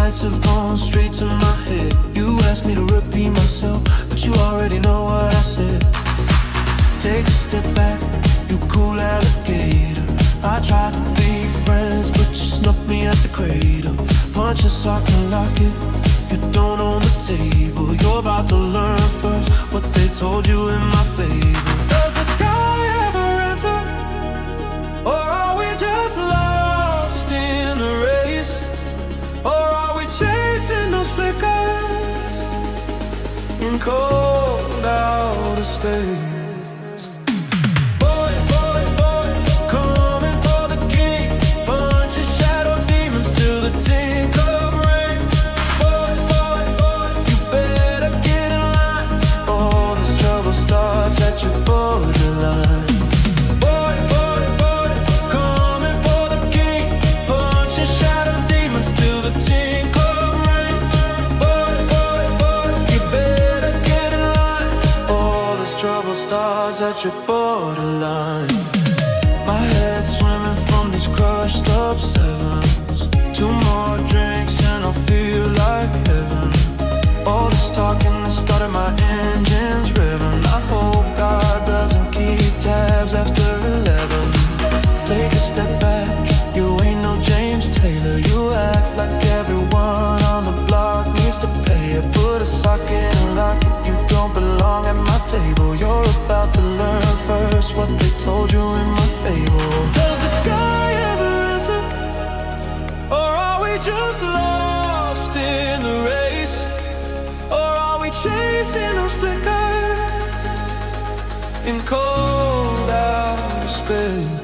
nights have gone straight to my head. You asked me to repeat myself, but you already know what I said. Take a step back, you cool alligator. I tried to be friends, but you snuffed me at the cradle. Punch a sock and lock it, you don't own the table. You're about to learn first what they told you in my favor. Does the sky ever answer? Or are we just lost in the race? Or are we chasing those flickers in cold outer space? At your borderline. My head swimming from these crushed up sevens. 2 more drinks and I'll feel like heaven. All this talking that started my engines revving. I hope God doesn't keep tabs after 11. Take a step back, you ain't no James Taylor. You act like everyone on the block needs to pay it. Put a sock in and lock it, you don't belong at my table. You're about to learn first what they told you in my fable. Does the sky ever answer? Or are we just lost in the race? Or are we chasing those flickers in cold outer space?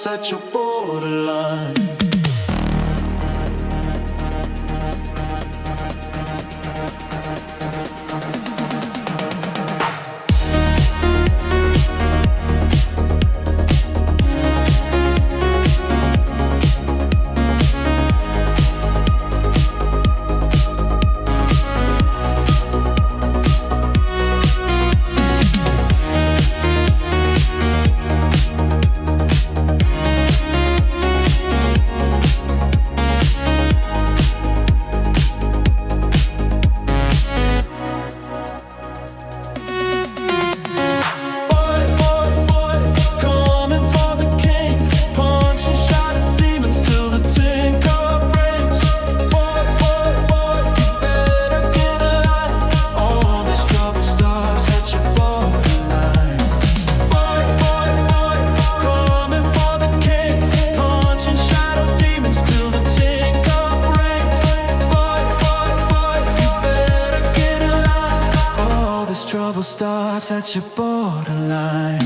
At your borderline. Starts at your borderline.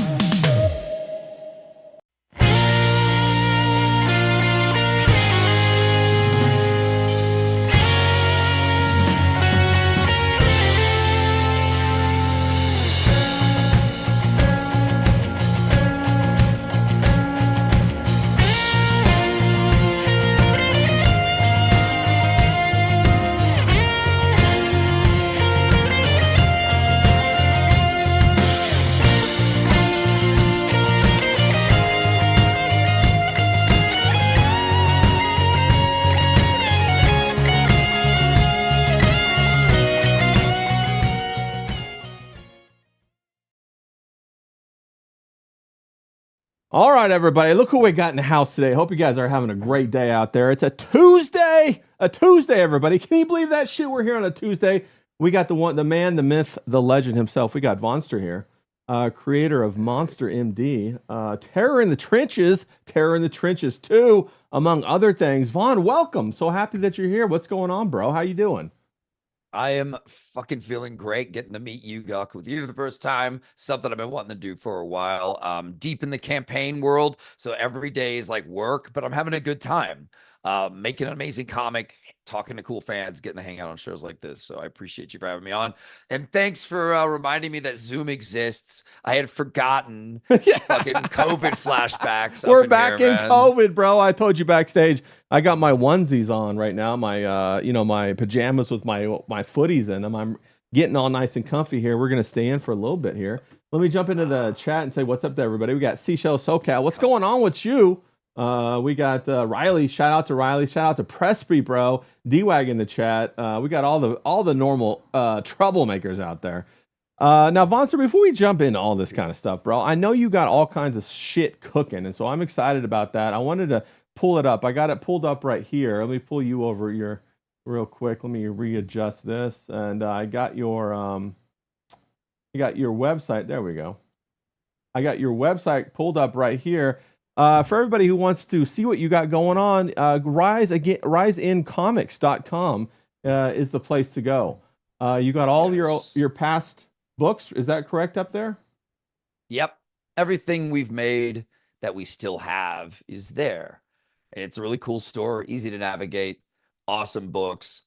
All right, everybody, look who we got in the house today. Hope you guys are having a great day out there. It's a Tuesday, everybody. Can you believe that shit? We're here on a Tuesday. We got the man, the myth, the legend himself. We got Vonster here, creator of Monster MD, Terror in the Trenches 2, among other things. Vaughn, welcome. So happy that you're here. What's going on, bro? How you doing? I am fucking feeling great getting to meet you, Guck, with you for the first time. Something I've been wanting to do for a while. Deep in the campaign world, so every day is like work, but I'm having a good time. Making an amazing comic, talking to cool fans, getting to hang out on shows like this. So I appreciate you for having me on. And thanks for reminding me that Zoom exists. I had forgotten. Yeah. Fucking COVID flashbacks. We're up in back here, in man. COVID, bro. I told you backstage. I got my onesies on right now. My my pajamas with my footies in them. I'm getting all nice and comfy here. We're gonna stay in for a little bit here. Let me jump into the chat and say what's up to everybody. We got Seashell SoCal. What's going on with you? We got Riley. Shout out to Riley. Shout out to Presby, bro. D-Wag in the chat. We got all the normal troublemakers out there. Now, Vonster, before we jump into all this kind of stuff, bro, I know you got all kinds of shit cooking, and so I'm excited about that. I wanted to pull it up. I got it pulled up right here. Let me pull you over here real quick. Let me readjust this, and I got your website. There we go. I got your website pulled up right here. For everybody who wants to see what you got going on, riseincomics.com is the place to go. You got all your past books. Is that correct up there? Yep. Everything we've made that we still have is there. And it's a really cool store, easy to navigate, awesome books,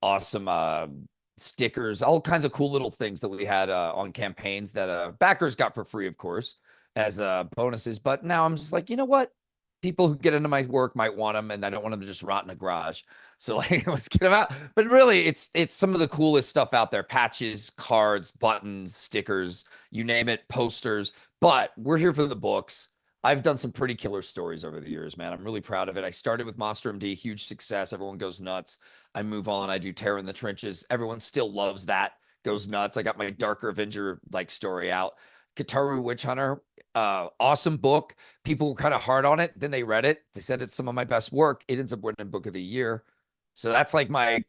awesome stickers, all kinds of cool little things that we had on campaigns that backers got for free, of course, as bonuses. But now I'm just like, you know what? People who get into my work might want them, and I don't want them to just rot in a garage. So like, let's get them out. But really, it's some of the coolest stuff out there: patches, cards, buttons, stickers, you name it, posters. But we're here for the books. I've done some pretty killer stories over the years, man. I'm really proud of it. I started with Monster MD, huge success. Everyone goes nuts. I move on. I do Terror in the Trenches. Everyone still loves that. Goes nuts. I got my Darker Avenger like story out. Kataru Witch Hunter, awesome book. People were kind of hard on it. Then they read it. They said it's some of my best work. It ends up winning Book of the Year. So that's like my,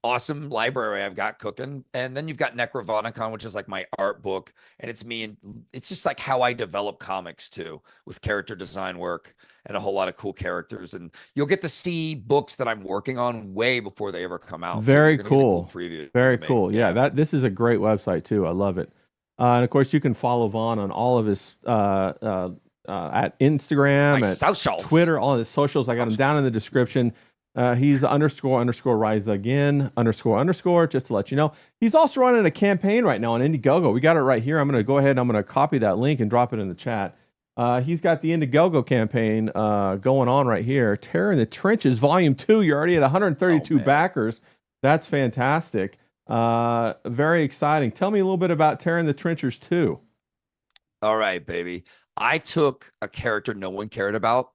awesome library I've got cooking. And then you've got Necrovanicon, which is like my art book. And it's me, and it's just like how I develop comics too, with character design work and a whole lot of cool characters. And you'll get to see books that I'm working on way before they ever come out. Very so cool. Preview. Very cool. Yeah, this is a great website too. I love it. And of course, you can follow Vaughn on all of his at Instagram, My at socials. Twitter, all his socials. I got him down in the description. He's __rise again __, just to let you know. He's also running a campaign right now on Indiegogo. We got it right here. I'm going to go ahead and I'm going to copy that link and drop it in the chat. He's got the Indiegogo campaign going on right here. Terror in the Trenches, Volume 2. You're already at 132 backers. That's fantastic. Very exciting. Tell me a little bit about Terror in the Trenches 2. All right, baby. I took a character no one cared about,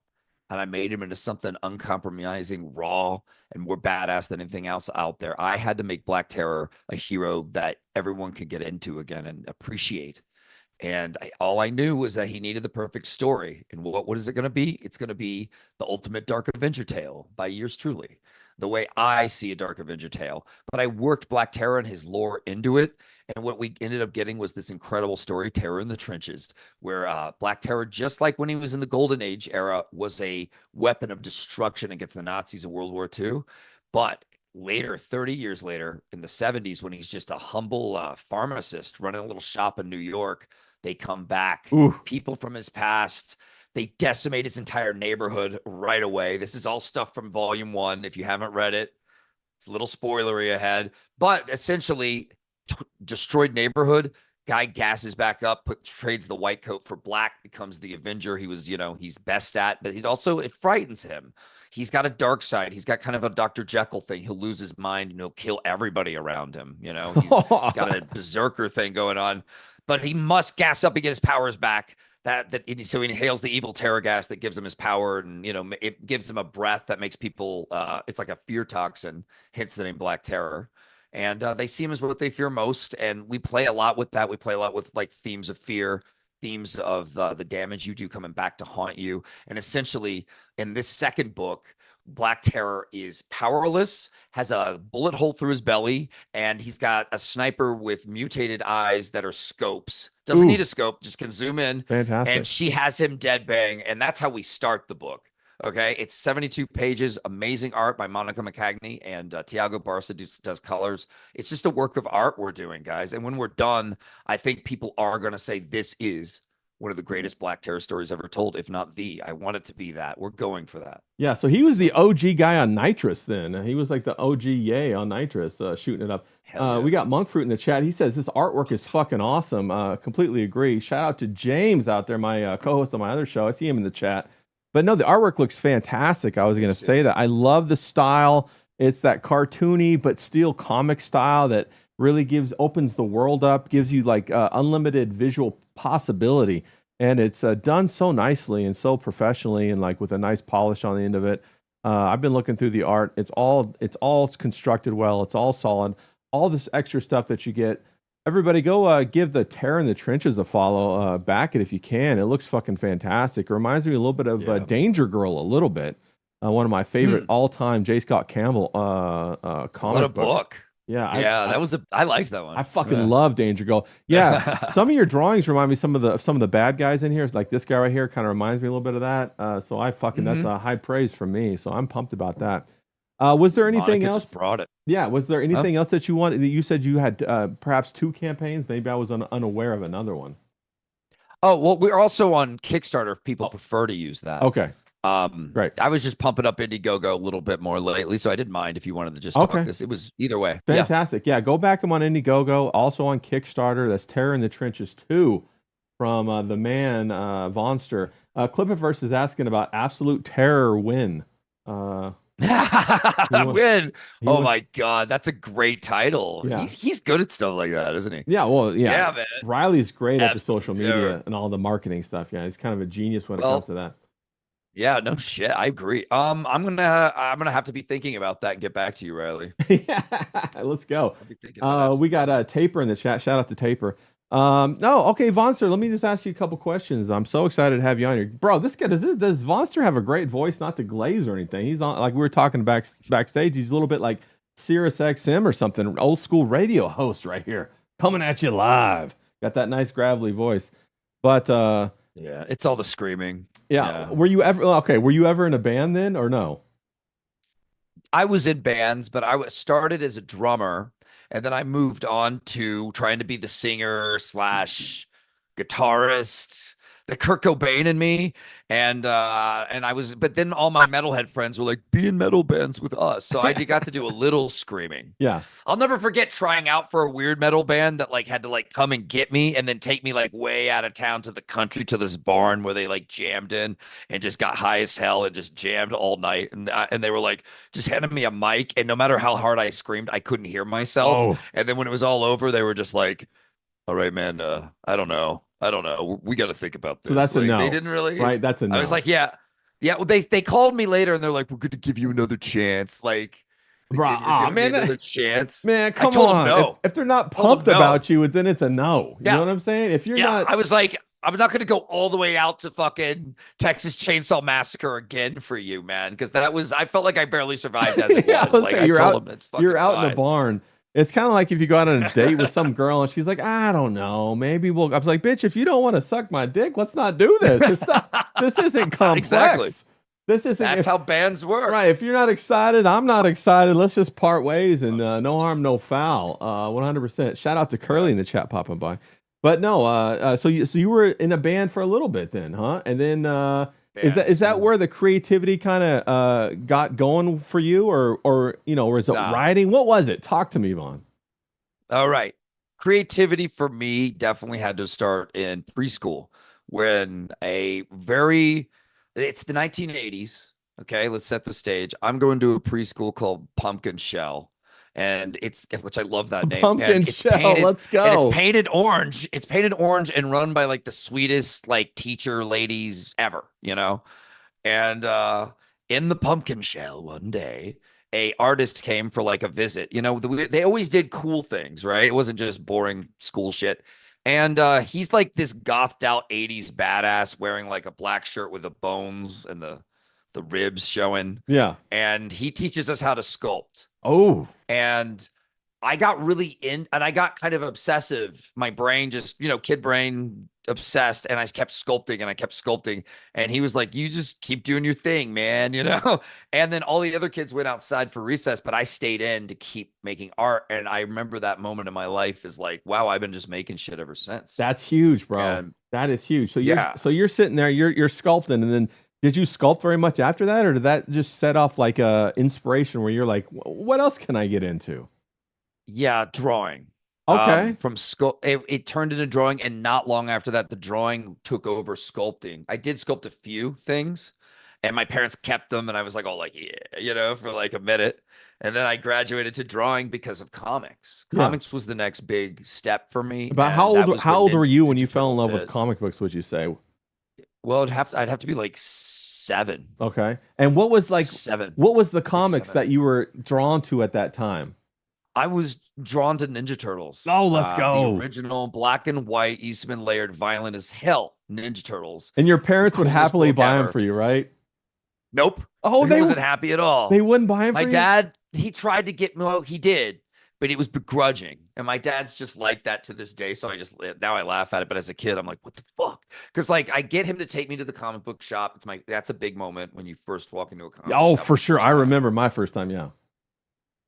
and I made him into something uncompromising, raw, and more badass than anything else out there. I had to make Black Terror a hero that everyone could get into again and appreciate. And all I knew was that he needed the perfect story. And what is it going to be? It's going to be the ultimate Dark Avenger tale by yours truly, the way I see a Dark Avenger tale. But I worked Black Terror and his lore into it. And what we ended up getting was this incredible story, Terror in the Trenches, where Black Terror, just like when he was in the Golden Age era, was a weapon of destruction against the Nazis in World War II. But later, 30 years later, in the 70s, when he's just a humble pharmacist running a little shop in New York, they come back. Ooh. People from his past, they decimate his entire neighborhood right away. This is all stuff from Volume 1. If you haven't read it, it's a little spoilery ahead. But essentially, destroyed neighborhood, guy gasses back up, trades the white coat for black, becomes the Avenger he was, he's best at. But it frightens him. He's got a dark side. He's got kind of a Dr. Jekyll thing. He'll lose his mind and he'll kill everybody around him. He's got a berserker thing going on. But he must gas up and get his powers back. So he inhales the evil terror gas that gives him his power, and it gives him a breath that makes people. It's like a fear toxin. Hence the name Black Terror, and they see him as what they fear most. And we play a lot with that. We play a lot with like themes of fear, themes of the damage you do coming back to haunt you. And essentially, in this second book, Black Terror is powerless, has a bullet hole through his belly, and he's got a sniper with mutated eyes that are scopes. Doesn't need a scope, just can zoom in. Fantastic. And she has him dead bang, and that's how we start the book. Okay, it's 72 pages, amazing art by Monica McCagney, and Tiago Barca does colors. It's just a work of art we're doing, guys. And when we're done, I think people are going to say this is one of the greatest Black Terror stories ever told, if not the. I want it to be that. We're going for that. Yeah, so he was the OG guy on Nitrous then. He was like the OG yay on Nitrous, shooting it up. Hell yeah. We got Monk Fruit in the chat. He says this artwork is fucking awesome. Completely agree. Shout out to James out there, my co-host on my other show. I see him in the chat. But no, the artwork looks fantastic. I was going to say that. I love the style. It's that cartoony but still comic style that really opens the world up, gives you like unlimited visual possibility. And it's done so nicely and so professionally and like with a nice polish on the end of it. I've been looking through the art. It's all constructed well. It's all solid. All this extra stuff that you get. Everybody go give the Terror in the Trenches a follow. Back it if you can. It looks fucking fantastic. It reminds me a little bit of Danger Girl a little bit. One of my favorite all-time J. Scott Campbell comic What a book. Yeah, I liked that one. I fucking love Danger Girl. Yeah, some of your drawings remind me some of the bad guys in here. Like this guy right here kind of reminds me a little bit of that. So I fucking that's a high praise from me. So I'm pumped about that. Was there anything else? Just brought it. Yeah, was there anything else that you wanted? You said you had perhaps 2 campaigns. Maybe I was unaware of another one. Oh well, we're also on Kickstarter if people prefer to use that. Okay. Right. I was just pumping up Indiegogo a little bit more lately, so I didn't mind if you wanted to just talk this. It was either way. Fantastic. Yeah, go back them on Indiegogo, also on Kickstarter. That's Terror in the Trenches 2 from the man Vonster. Clipiverse is asking about Absolute Terror Win. Win. Oh my god, that's a great title. Yeah. He's good at stuff like that, isn't he? Yeah, well, yeah. Yeah, man. Riley's great at the social media and all the marketing stuff. Yeah, he's kind of a genius when it comes to that. Yeah, no shit. I agree. I'm gonna have to be thinking about that and get back to you, Riley. Yeah, let's go. We got Taper in the chat. Shout out to Taper. No, okay, Vonster. Let me just ask you a couple questions. I'm so excited to have you on here, bro. This guy does Vonster have a great voice? Not to glaze or anything. He's on like we were talking backstage. He's a little bit like Sirius XM or something. Old school radio host right here, coming at you live. Got that nice gravelly voice, but yeah, it's all the screaming. Yeah. Were you ever in a band then or no? I was in bands, but I started as a drummer, and then I moved on to trying to be the singer / guitarist, the Kurt Cobain in me. And I was, but then all my metalhead friends were like, be in metal bands with us. So I got to do a little screaming. Yeah. I'll never forget trying out for a weird metal band that like had to like come and get me and then take me like way out of town to the country to this barn where they like jammed in and just got high as hell and just jammed all night. And they were like just handing me a mic. And no matter how hard I screamed, I couldn't hear myself. Oh. And then when it was all over, they were just like, all right, man, I don't know. We got to think about this. So that's like, a no. They didn't really. Right. That's a no. I was like, yeah. Well, they called me later and they're like, we're going to give you another chance. Like, man, another chance. Man, come on. No. If they're not pumped about you, then it's a no. You know what I'm saying? If you're not, I was like, I'm not going to go all the way out to fucking Texas Chainsaw Massacre again for you, man. Because I felt like I barely survived as it was. Like, you're I told them it's fucking you're out fine. in the barn. It's kind of like if you go out on a date with some girl and she's like, I don't know, maybe we'll. I was like, bitch, if you don't want to suck my dick, let's not do this. This isn't complex. Exactly. This isn't. That's how bands work. Right. If you're not excited, I'm not excited. Let's just part ways and no harm, no foul. 100%. Shout out to Curly in the chat popping by. But no, so you were in a band for a little bit then, huh? And then is that where the creativity kind of got going for you, or is it writing? What was it? Talk to me, Vaughn. All right, creativity for me definitely had to start in preschool when it's the 1980s. Okay, let's set the stage. I'm going to a preschool called Pumpkin Shell. And which I love that name. Pumpkin Shell, let's go. And it's painted orange. It's painted orange and run by like the sweetest like teacher ladies ever, And in the Pumpkin Shell one day, a artist came for like a visit. They always did cool things, right? It wasn't just boring school shit. And he's like this gothed out 80s badass wearing like a black shirt with the bones and the ribs showing. Yeah. And he teaches us how to sculpt. Oh. And I got really and I got kind of obsessive. My brain just, kid brain obsessed, and I kept sculpting and I kept sculpting. And he was like, you just keep doing your thing, man, you know? And then all the other kids went outside for recess, but I stayed in to keep making art. And I remember that moment in my life is like, wow, I've been just making shit ever since. That's huge, bro. And that is huge. So yeah. you're sitting there, you're sculpting, and then did you sculpt very much after that, or did that just set off like a inspiration where you're like, what else can I get into? Yeah, drawing. Okay. From it turned into drawing, and not long after that, the drawing took over sculpting. I did sculpt a few things, and my parents kept them, and I was like, oh, like, yeah, you know, for like a minute. And then I graduated to drawing because of comics. Yeah. Comics was the next big step for me. About and how old were you when you fell in love Turtles with comic books, would you say? Well, I'd have to be like 7. Okay. And what was like 7. what was the 6, comics 7. that you were drawn to at that time? I was drawn to Ninja Turtles. Oh, let's go. The original black and white, Eastman layered, violent as hell Ninja Turtles. And your parents would Coolest happily book buy them ever. for you, right? Nope. Oh, He wasn't happy at all. They wouldn't buy them for My you? dad, he tried to get, well, he did, but it was begrudging. And my dad's just like that to this day. So now I laugh at it. But as a kid, I'm like, what the fuck? Because like I get him to take me to the comic book shop. That's a big moment when you first walk into a comic Oh, shop for sure. I time. remember my first time. Yeah.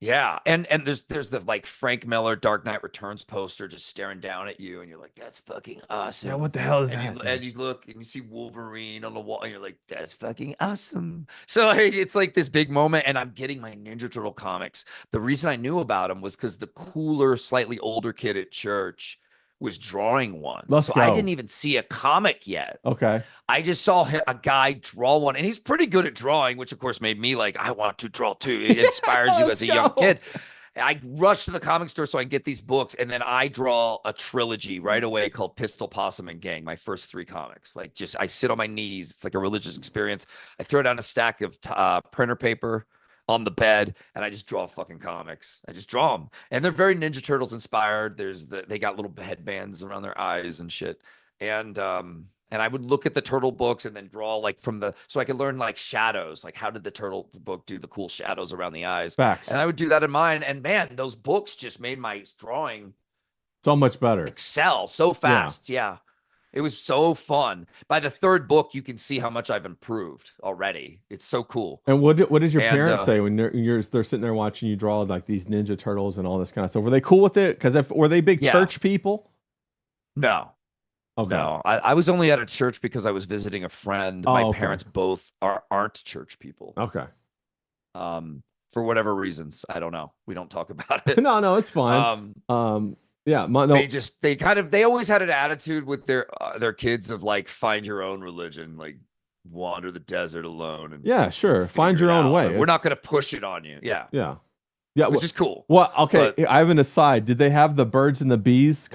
Yeah, and there's the like Frank Miller Dark Knight Returns poster just staring down at you, and you're like, that's fucking awesome. Yeah, what the hell is and that? and you look and you see Wolverine on the wall, and you're like, that's fucking awesome. So it's like this big moment, and I'm getting my Ninja Turtle comics. The reason I knew about them was because the cooler, slightly older kid at church was drawing one. Let's so go. I didn't even see a comic yet. Okay. I just saw a guy draw one, and he's pretty good at drawing, which of course made me like, I want to draw too. It inspires you as a young kid. I rush to the comic store so I can get these books, and then I draw a trilogy right away called Pistol, Possum, and Gang, my first 3 comics. Like, just I sit on my knees. It's like a religious experience. I throw down a stack of printer paper on the bed, and I just draw fucking comics. I just draw them, and they're very Ninja Turtles inspired. They got little headbands around their eyes and shit, and I would look at the turtle books and then draw like so I could learn like shadows, like how did the turtle book do the cool shadows around the eyes. Facts. And I would do that in mine, and man, those books just made my drawing So much better. excel so fast. Yeah. It was so fun. By the 3rd book, you can see how much I've improved already. It's so cool. And what did your parents say when they're sitting there watching you draw like these Ninja Turtles and all this kind of stuff? Were they cool with it? Because were they big church people? No. Okay. No, I was only at a church because I was visiting a friend. My parents both aren't church people. Okay. For whatever reasons, I don't know. We don't talk about it. No, it's fine. Yeah, they always had an attitude with their kids of like, find your own religion, like wander the desert alone. And yeah, sure. Find your own way. Like, we're not going to push it on you. Yeah. Yeah. Yeah, which is cool. Well, okay. I have an aside. Did they have the birds and the bees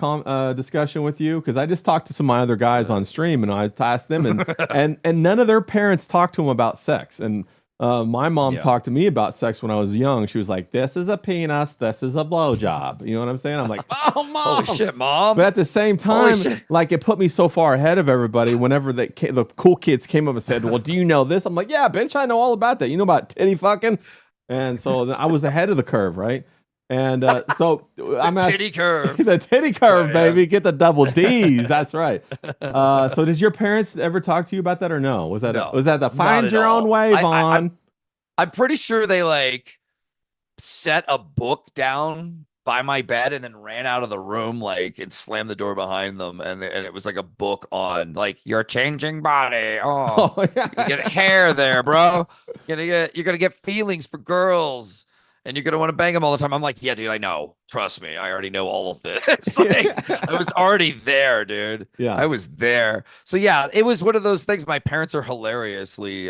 discussion with you? Because I just talked to some of my other guys on stream, and I asked them, and none of their parents talked to them about sex. And my mom talked to me about sex when I was young. She was like, "This is a penis. This is a blowjob." You know what I'm saying? I'm like, "Oh, mom!" Holy shit, mom! But at the same time, like it put me so far ahead of everybody. Whenever the cool kids came up and said, "Well, do you know this?" I'm like, "Yeah, bitch, I know all about that. You know about titty fucking." And so I was ahead of the curve, right? And so I'm the titty curve. The titty curve, baby. Get the double D's. That's right. So did your parents ever talk to you about that or no? Was that the find your own way, Vaughn? I'm pretty sure they like set a book down by my bed and then ran out of the room like and slammed the door behind them, and it was like a book on like your changing body. Oh, yeah. You get hair there, bro. You're gonna get feelings for girls, and you're gonna want to bang them all the time. I'm like, yeah, dude, I know. Trust me, I already know all of this. It's like I was already there, dude. Yeah, I was there. So yeah, it was one of those things. My parents are hilariously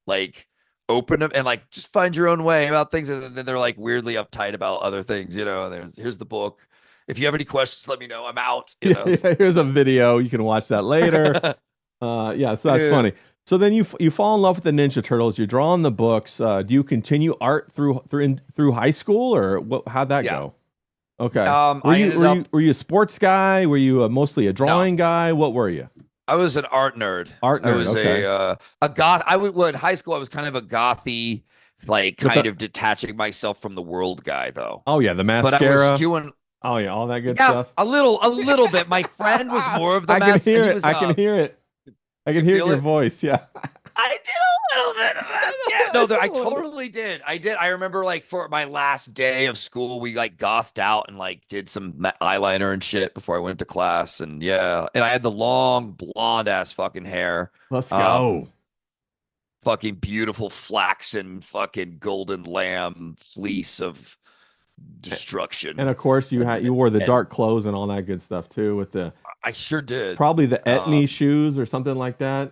like open up and like just find your own way about things, and then they're like weirdly uptight about other things, you know. And here's the book. If you have any questions, let me know. I'm out. You know? Yeah, here's a video. You can watch that later. Yeah, so that's funny. So then you fall in love with the Ninja Turtles. You're drawing the books. Do you continue art through high school, or how'd that go? Okay. Were you a sports guy? Were you mostly a drawing guy? What were you? I was an art nerd. I was a goth. In high school, I was kind of a gothy, like kind of detaching myself from the world guy, though. Oh yeah, the mascara. But I was doing. Oh yeah, all that good Yeah, stuff. a little bit. My friend was more of the I can mess. hear He it. was I can hear it. I can hear it in feel your it? voice. Yeah. I did a little bit of mess. Yeah, no, Just I a little bit. totally did. I did. I remember like for my last day of school, we like gothed out and like did some eyeliner and shit before I went to class. And yeah, and I had the long blonde ass fucking hair. Let's Um, go. fucking beautiful flaxen fucking golden lamb fleece of And destruction. of course, And you wore the and dark clothes and all that good stuff too, with the I sure did. probably the etny Um, shoes or something like that.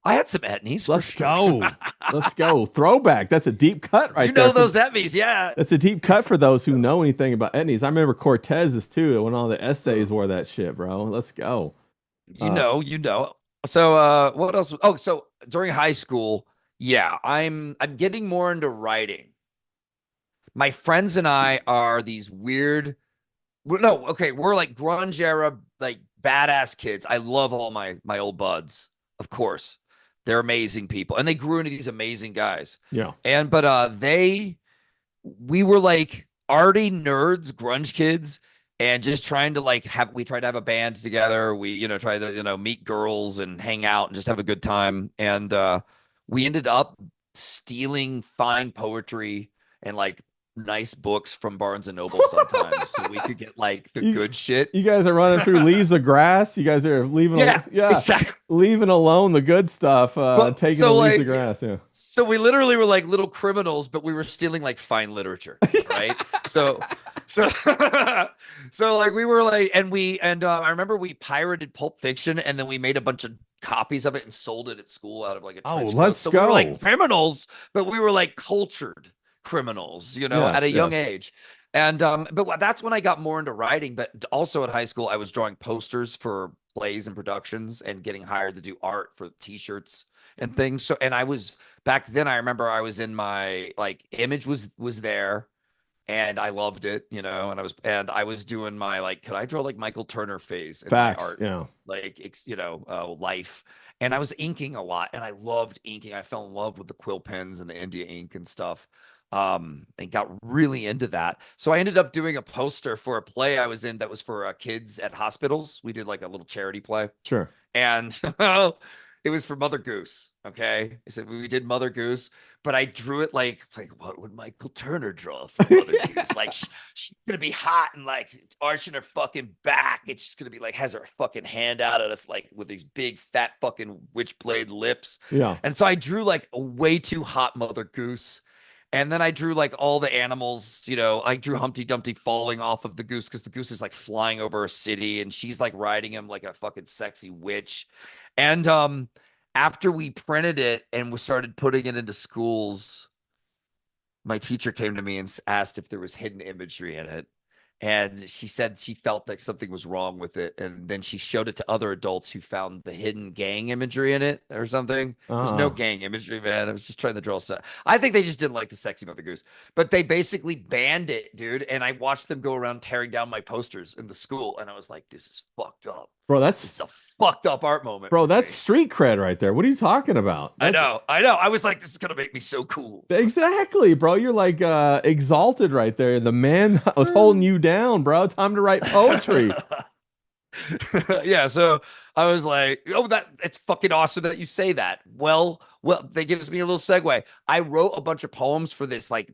I had some etnies for Let's sure. go. Let's go. Throwback. That's a deep cut You right there. know those etnies, yeah. That's a deep cut for those who know anything about etnies. I remember Cortez's too, when all the essays wore that shit, bro. Let's go. You know. So what else? Oh, so during high school, yeah, I'm getting more into writing. My friends and I are these weird no, okay, we're like grunge era, like badass kids. I love all my old buds, of course. They're amazing people. And they grew into these amazing guys. Yeah. And but we were like arty nerds, grunge kids, and just trying to like we tried to have a band together. We, tried to, meet girls and hang out and just have a good time. And we ended up stealing fine poetry and like nice books from Barnes and Noble sometimes so we could get like the You, good shit. you guys are running through leaves of grass. You guys are leaving, Yeah, exactly. leaving alone the good stuff, taking so the leaves like of grass. Yeah. so we literally were like little criminals, but we were stealing like fine literature, right? So so like we were like, and I remember we pirated Pulp Fiction, and then we made a bunch of copies of it and sold it at school out of like a Oh, trench coat. let's So go. we were like criminals, but we were like cultured criminals, Yes, at a young yes. age. And but that's when I got more into writing. But also at high school, I was drawing posters for plays and productions and getting hired to do art for t-shirts and things. So, and I was back then, I remember I was in my like image was there, and I loved it, and I was doing my like, could I draw like Michael Turner phase in my Facts. art, Yeah. like life. And I was inking a lot, and I loved inking. I fell in love with the quill pens and the India ink and stuff, and got really into that. So I ended up doing a poster for a play I was in that was for kids at hospitals. We did like a little charity play, Sure. and it was for Mother Goose. Okay, I said we did Mother Goose, but I drew it like what would Michael Turner draw for Mother Goose? Like she's gonna be hot and like arching her fucking back. It's just gonna be like has her fucking hand out at us like with these big fat fucking witchblade lips. Yeah. And so I drew like a way too hot Mother Goose. And then I drew like all the animals, I drew Humpty Dumpty falling off of the goose because the goose is like flying over a city and she's like riding him like a fucking sexy witch. And after we printed it and we started putting it into schools, my teacher came to me and asked if there was hidden imagery in it. And she said she felt like something was wrong with it. And then she showed it to other adults who found the hidden gang imagery in it or something. There's no gang imagery, man. I was just trying to draw set. I think they just didn't like the sexy Mother Goose, but they basically banned it, dude. And I watched them go around tearing down my posters in the school. And I was like, this is fucked up. Bro, This is a fucked up art moment. bro, for that's me. street cred right there. What are you talking about? I know. I was like, this is going to make me so cool. Exactly, bro. You're like exalted right there. The man was holding you down, bro. Time to write poetry. Yeah, so I was like, "Oh, it's fucking awesome that you say that." Well, that gives me a little segue. I wrote a bunch of poems for this like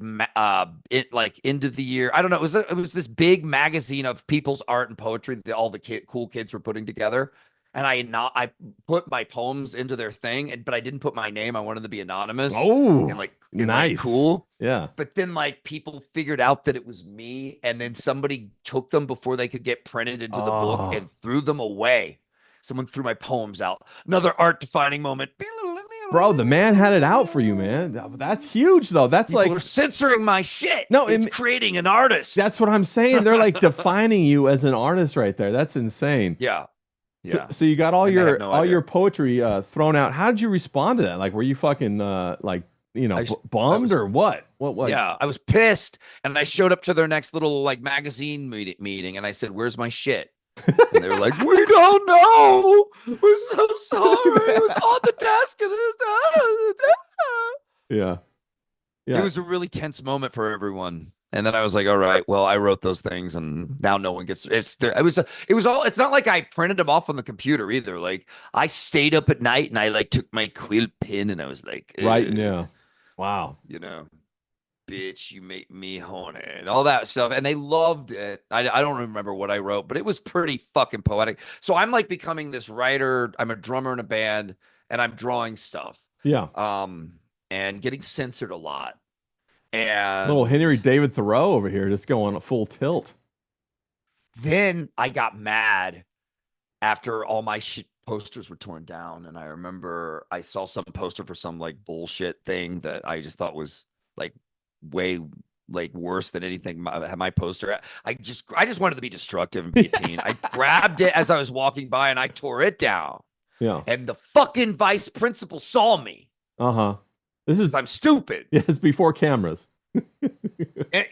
like end of the year. I don't know. It was this big magazine of people's art and poetry that all the cool kids were putting together. And I put my poems into their thing, but I didn't put my name. I wanted to be anonymous. Oh, and like nice, cool. Yeah. But then like people figured out that it was me, and then somebody took them before they could get printed into the book and threw them away. Someone threw my poems out. Another art defining moment. Bro, the man had it out for you, man. That's huge, though. That's People like are censoring my shit. No, it's creating an artist. That's what I'm saying. They're like defining you as an artist right there. That's insane. Yeah. Yeah. So you got all And your poetry thrown out. How did you respond to that? Like, were you fucking like bummed or what? What? Yeah, I was pissed, and I showed up to their next little like magazine meeting, and I said, "Where's my shit?" And they were like, "We don't know. We're so sorry. It was on the desk, and it was." Yeah. It was a really tense moment for everyone. And then I was like, all right, well, I wrote those things and now no one gets it's there. It was not like I printed them off on the computer either. Like I stayed up at night and I like took my quill pen and I was like, Right. Yeah. Wow. you know, bitch, you make me horny and all that stuff. And they loved it. I don't remember what I wrote, but it was pretty fucking poetic. So I'm like becoming this writer. I'm a drummer in a band and I'm drawing stuff. Yeah. And getting censored a lot. Little Henry And David Thoreau over here, just going at full tilt. then I got mad after all my shit posters were torn down. And I remember I saw some poster for some like bullshit thing that I just thought was like way like worse than anything my poster. I just wanted to be destructive and be a teen. I grabbed it as I was walking by and I tore it down. Yeah. And the fucking vice principal saw me. Uh-huh. This is 'Cause I'm stupid. yeah, it's before cameras. And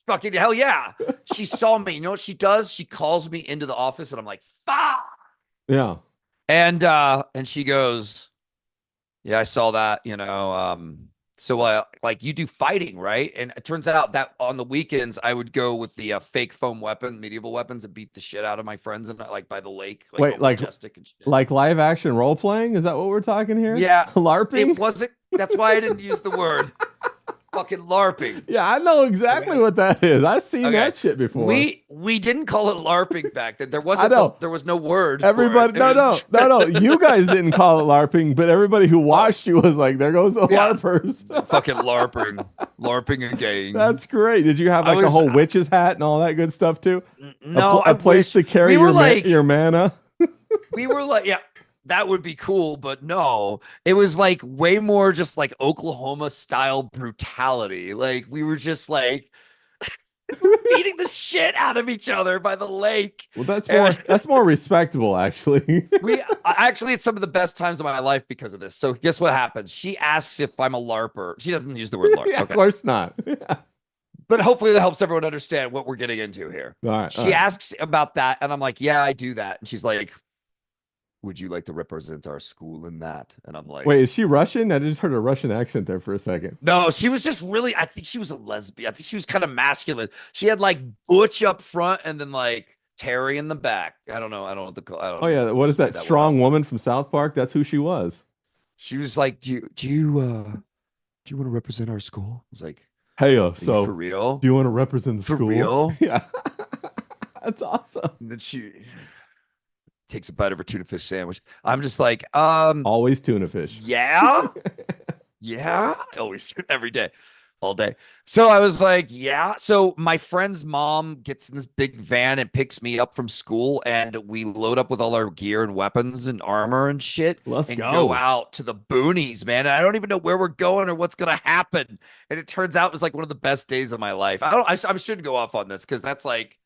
fucking hell yeah. She saw me. You know what she does? She calls me into the office and I'm like, fuck. Yeah. And she goes, yeah, I saw that, so like you do fighting, right? And it turns out that on the weekends I would go with the fake foam medieval weapons, and beat the shit out of my friends and like by the lake, like Wait, like Majestic and shit. like live action role playing? Is that what we're talking here? Yeah, LARPing? it wasn't. That's why I didn't use the word fucking LARPing. Yeah, I know exactly what that is. I've seen Okay. that shit before. We didn't call it LARPing back then. There I wasn't. know. There was no word. for Everybody, it. no. You guys didn't call it LARPing, but everybody who watched you was like, "There goes the Yeah. LARPers." Fucking LARPing again. That's great. Did you have like a whole witch's hat and all that good stuff too? No, a place to carry we were your mana. We were like, yeah, that would be cool, but no, it was like way more just like Oklahoma style brutality. Like we were just like beating the shit out of each other by the lake. Well, that's more respectable, actually. We actually, it's some of the best times of my life because of this. So guess what happens? She asks if I'm a LARPer. She doesn't use the word LARP. Yeah, Okay. of course not. Yeah. But hopefully that helps everyone understand what we're getting into here. All right. She asks about that, and I'm like, yeah, I do that. And she's like, would you like to represent our school in that? And I'm like, Wait, is she Russian? I just heard a Russian accent there for a second. no, she was just really, I think she was a lesbian. I think she was kind of masculine. She had like Butch up front and then like Terry in the back. I don't know. I don't know what the, I don't Oh yeah, what is that strong woman from South Park? That's who she was. She was like, do you want to represent our school? I was like, Hey, so for real? do you want to represent the For school? real? Yeah. That's awesome. And then she takes a bite of her tuna fish sandwich. I'm just like, Always tuna fish. yeah. Yeah. Always every day, all day. So I was like, yeah. So my friend's mom gets in this big van and picks me up from school, and we load up with all our gear and weapons and armor and shit. Let's and go. go out to the boonies, man. And I don't even know where we're going or what's gonna happen. And it turns out it was like one of the best days of my life. I shouldn't go off on this because that's like,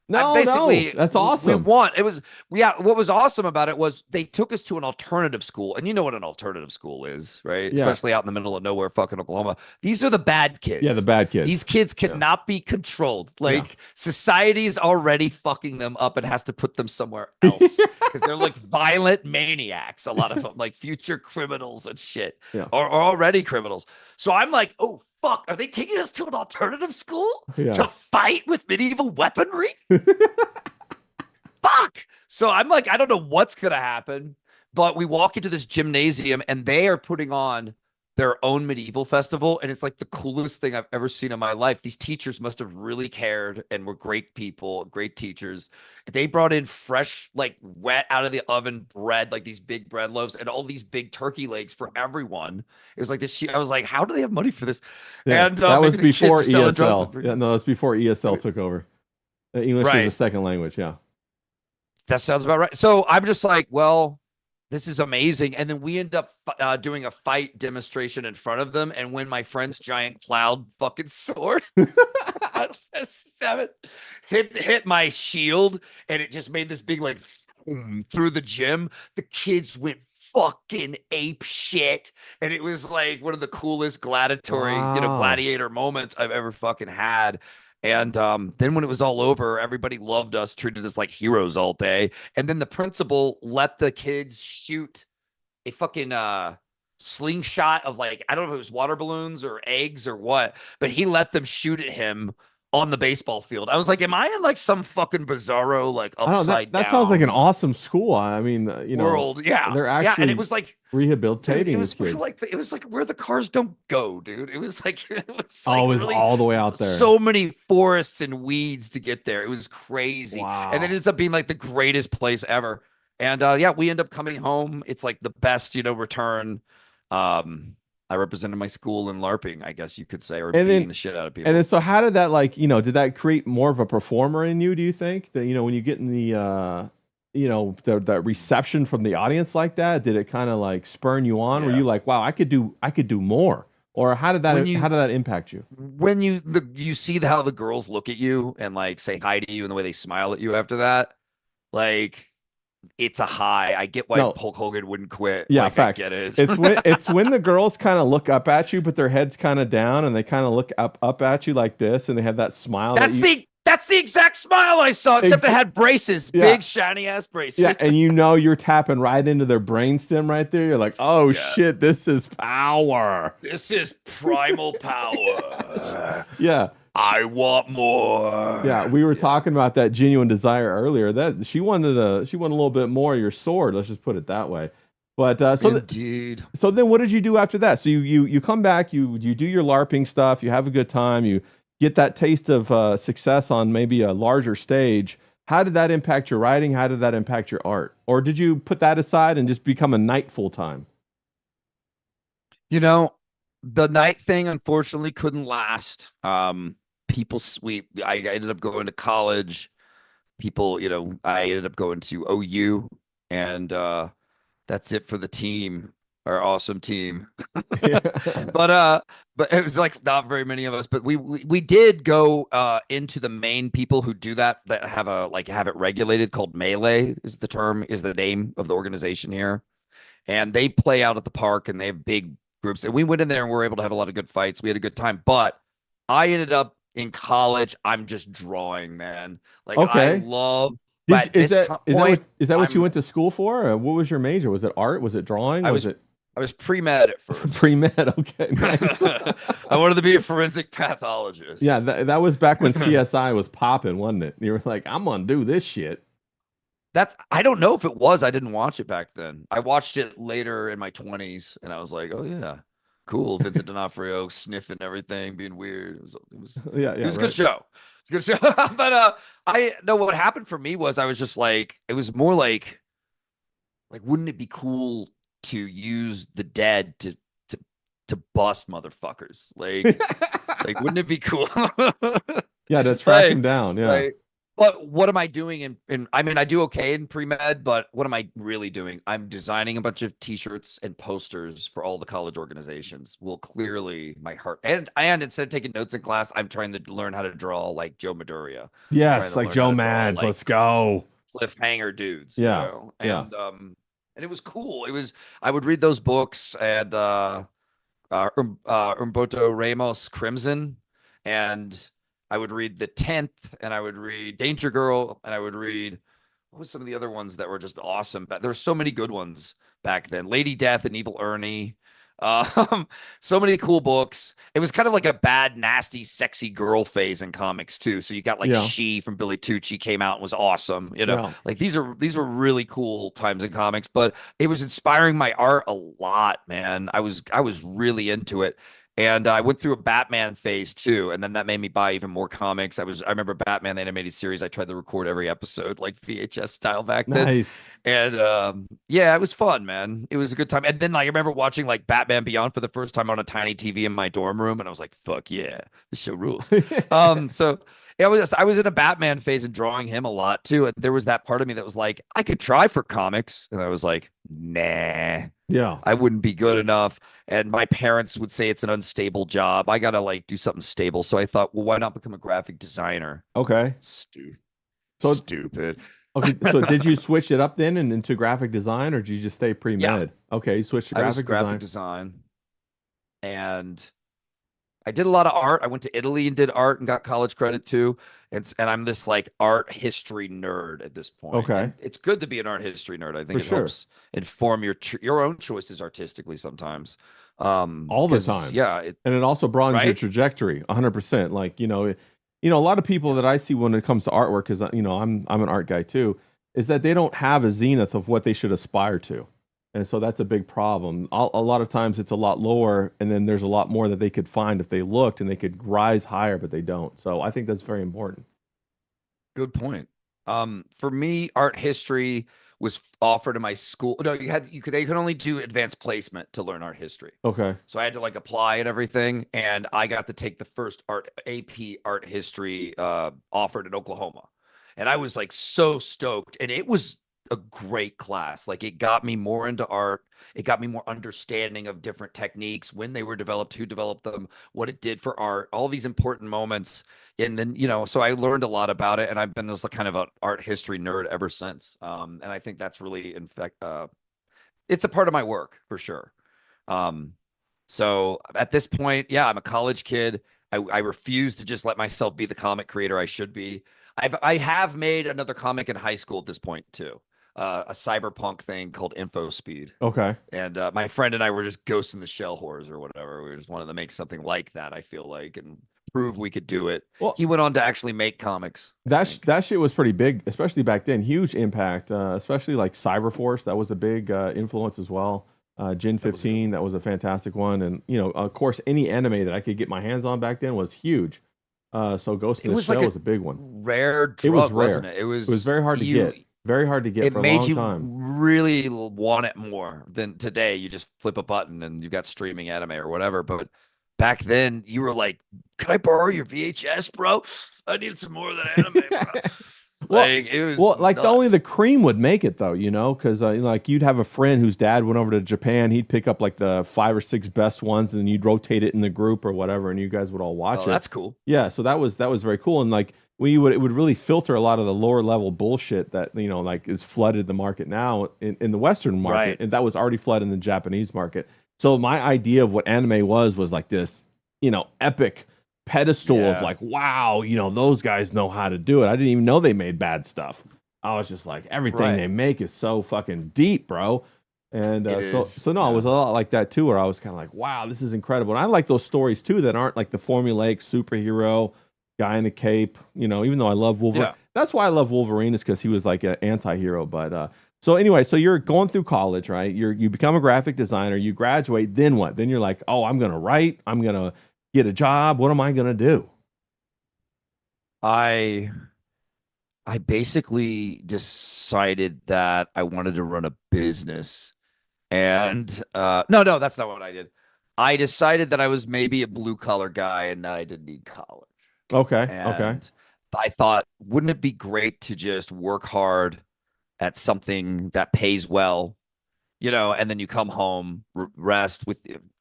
No, that's awesome. What was awesome about it was they took us to an alternative school, and you know what an alternative school is, right? Yeah. Especially out in the middle of nowhere, fucking Oklahoma. These are the bad kids. Yeah, the bad kids. These kids cannot be controlled. Like society is already fucking them up and has to put them somewhere else because they're like violent maniacs. A lot of them, like future criminals and shit, or already criminals. So I'm like, oh. Fuck, are they taking us to an alternative school to fight with medieval weaponry? Fuck. So I'm like, I don't know what's going to happen, but we walk into this gymnasium and they are putting on their own medieval festival. And it's like the coolest thing I've ever seen in my life. These teachers must have really cared and were great people, great teachers. They brought in fresh, like wet out of the oven bread, like these big bread loaves and all these big turkey legs for everyone. It was like this. I was like, how do they have money for this? Yeah, And that was before ESL. ESL. Yeah, no, that's before ESL took over. English is a second language. Yeah. That sounds about right. So I'm just like, well, this is amazing. And then we end up doing a fight demonstration in front of them. And when my friend's giant cloud fucking sword hit my shield, and it just made this big like through the gym, the kids went fucking ape shit. And it was like one of the coolest gladiator moments I've ever fucking had. And then when it was all over, everybody loved us, treated us like heroes all day. And then the principal let the kids shoot a fucking slingshot of like, I don't know if it was water balloons or eggs or what, but he let them shoot at him on the baseball field. I was like, am I in like some fucking bizarro, like I don't know, upside that down sounds like an awesome school. I mean, you know, world? Yeah. they're Yeah. And actually it was like, dude, rehabilitating it these was kids. like it was like where the cars don't go, dude. It was like it was like Oh, it was really all the way out there. so many forests and weeds to get there. It was crazy. And then it Wow. ends up being like the greatest place ever. And yeah, we end up coming home. It's like the best, return. I represented my school in LARPing, I guess you could say, or And beating then the shit out of people. and then so how did that, like, did that create more of a performer in you, do you think? That, when you get in the the reception from the audience like that, did it kind of like spurn you on? Were Yeah. you like, wow, I could do more? Or how did When you that impact you? when you see how the girls look at you and like say hi to you and the way they smile at you after that, like it's a high. I get why No. Hulk Hogan wouldn't quit. Yeah, Like, facts. I get it. It's when the girls kind of look up at you, but their heads kind of down, and they kind of look up at you like this, and they have that smile. That's the exact smile I saw, except it had braces, Yeah. big shiny ass braces. Yeah, and you're tapping right into their brainstem right there. You're like, oh shit, this is power. This is primal power. Yeah. I want more. Yeah, we were talking about that genuine desire earlier. That she wanted a little bit more of your sword. Let's just put it that way. But Indeed. so then what did you do after that? So you come back, you do your LARPing stuff, you have a good time, you get that taste of success on maybe a larger stage. How did that impact your writing? How did that impact your art? Or did you put that aside and just become a knight full time? The night thing unfortunately couldn't last. I ended up going to college. I ended up going to OU, and that's it for the team, our awesome team. But it was like not very many of us, but we did go into the main people who do that have it regulated, called Melee is the name of the organization here. And they play out at the park, and they have big groups. And we went in there and we were able to have a lot of good fights. We had a good time. But I ended up in college. I'm just drawing, man. Like, Okay. I love. Is that what you went to school for? What was your major? Was it art? Was it drawing? I was pre-med at first. Pre-med? Okay, nice. I wanted to be a forensic pathologist. Yeah, that was back when CSI was popping, wasn't it? You were like, I'm gonna do this shit. I don't know if it was. I didn't watch it back then. I watched it later in my 20s, and I was like, oh yeah, cool. Vincent D'Onofrio sniffing everything, being weird. It was a good show. It's a good show. But I know what happened for me was I was just like, it was more like wouldn't it be cool to use the dead to bust motherfuckers? Like wouldn't it be cool? Yeah, to track him down. Yeah. But what am I doing I mean, I do okay in pre-med, but what am I really doing? I'm designing a bunch of t-shirts and posters for all the college organizations. Well, clearly my heart, and instead of taking notes in class, I'm trying to learn how to draw like Joe Maduria. Yes, like Joe Mads. Let's go. Cliffhanger dudes. Yeah. And it was cool. I would read those books, and Humberto Ramos Crimson, and I would read The 10th, and I would read Danger Girl, and I would read, what was some of the other ones that were just awesome? But there were so many good ones back then. Lady Death and Evil Ernie. So many cool books. It was kind of like a bad, nasty, sexy girl phase in comics too. So you got like She from Billy Tucci came out and was awesome. Like these were really cool times in comics, but it was inspiring my art a lot, man. I was really into it. And I went through a Batman phase too, and then that made me buy even more comics. I remember Batman the animated series. I tried to record every episode like VHS style back then. Nice. And yeah, it was fun, man. It was a good time. And then I remember watching like Batman Beyond for the first time on a tiny TV in my dorm room, and I was like, "Fuck yeah, this show rules." So yeah, I was in a Batman phase and drawing him a lot too. And there was that part of me that was like, I could try for comics, and I was like, nah. Yeah, I wouldn't be good enough. And my parents would say it's an unstable job. I got to like do something stable. So I thought, well, why not become a graphic designer? Okay. Stupid. Okay. So did you switch it up then and into graphic design, or did you just stay pre-med? Yeah. Okay. You switched to graphic design. And I did a lot of art. I went to Italy and did art and got college credit too. And I'm this like art history nerd at this point. Okay. And it's good to be an art history nerd. I think For sure. helps inform your own choices artistically sometimes. All the time. Yeah. And it also broadens your Right? trajectory 100%. Like, you know, a lot of people that I see when it comes to artwork, because you know, I'm an art guy too, is that they don't have a zenith of what they should aspire to. And so that's a big problem. A lot of times it's a lot lower, and then there's a lot more that they could find if they looked, and they could rise higher, but they don't. So I think that's very important. Good point. For me, art history was offered in my school. No, they could only do advanced placement to learn art history. Okay. So I had to like apply and everything, and I got to take the first AP art history offered in Oklahoma, and I was like so stoked, and it was a great class. Like it got me more into art. It got me more understanding of different techniques, when they were developed, who developed them, what it did for art, all these important moments. And then, you know, so I learned a lot about it, and I've been just kind of an art history nerd ever since. And I think that's really, in fact, it's a part of my work for sure. So at this point, yeah, I'm a college kid. I refuse to just let myself be the comic creator I should be. I have made another comic in high school at this point too. A cyberpunk thing called Info Speed. Okay. And my friend and I were just Ghost in the Shell whores or whatever. We just wanted to make something like that, I feel like, and prove we could do it. Well, he went on to actually make comics. That shit was pretty big, especially back then. Huge impact, especially like Cyberforce. That was a big influence as well. Gen 15, that was a fantastic one. And, you know, of course, any anime that I could get my hands on back then was huge. So Ghost in the Shell was a big one. Rare drug, it was rare. Wasn't it? It was very hard to get. Very hard to get for a long time. It made you really want it more than today. You just flip a button and you got streaming anime or whatever. But back then, you were like, "Could I borrow your VHS, bro? I need some more of that anime, bro." Like it was like nuts. only the cream would make it though, you know, because like you'd have a friend whose dad went over to Japan. He'd pick up like the 5 or 6 best ones, and then you'd rotate it in the group or whatever, and you guys would all watch it. That's cool. Yeah, so that was very cool, and like it would really filter a lot of the lower level bullshit that, you know, like is flooded the market now in the Western market, Right. and that was already flooded in the Japanese market. So my idea of what anime was like this, you know, epic pedestal of like, wow, you know, those guys know how to do it. I didn't even know they made bad stuff. I was just like, everything they make is so fucking deep, bro. And it was a lot like that too, where I was kind of like, wow, this is incredible. And I like those stories too that aren't like the formulaic superhero guy in a cape, you know, even though I love Wolverine. Yeah. That's why I love Wolverine, is because he was like an anti-hero. But so anyway, so you're going through college, right? You become a graphic designer, you graduate, then what? Then you're like, oh, I'm gonna write, I'm gonna get a job. What am I gonna do? I basically decided that I wanted to run a business. And no, that's not what I did. I decided that I was maybe a blue collar guy and that I didn't need college. Okay. And I thought, wouldn't it be great to just work hard at something that pays well, you know, and then you come home, rest,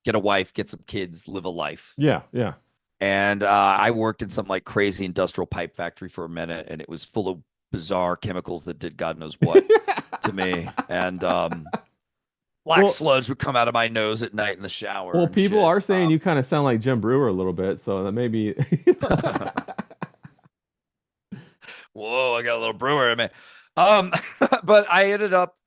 get a wife, get some kids, live a life. Yeah, yeah. And I worked in some like crazy industrial pipe factory for a minute, and it was full of bizarre chemicals that did God knows what to me. And black sludge would come out of my nose at night in the shower. Well, people are saying you kind of sound like Jim Brewer a little bit, so that maybe. Whoa, I got a little Brewer in me. But I ended up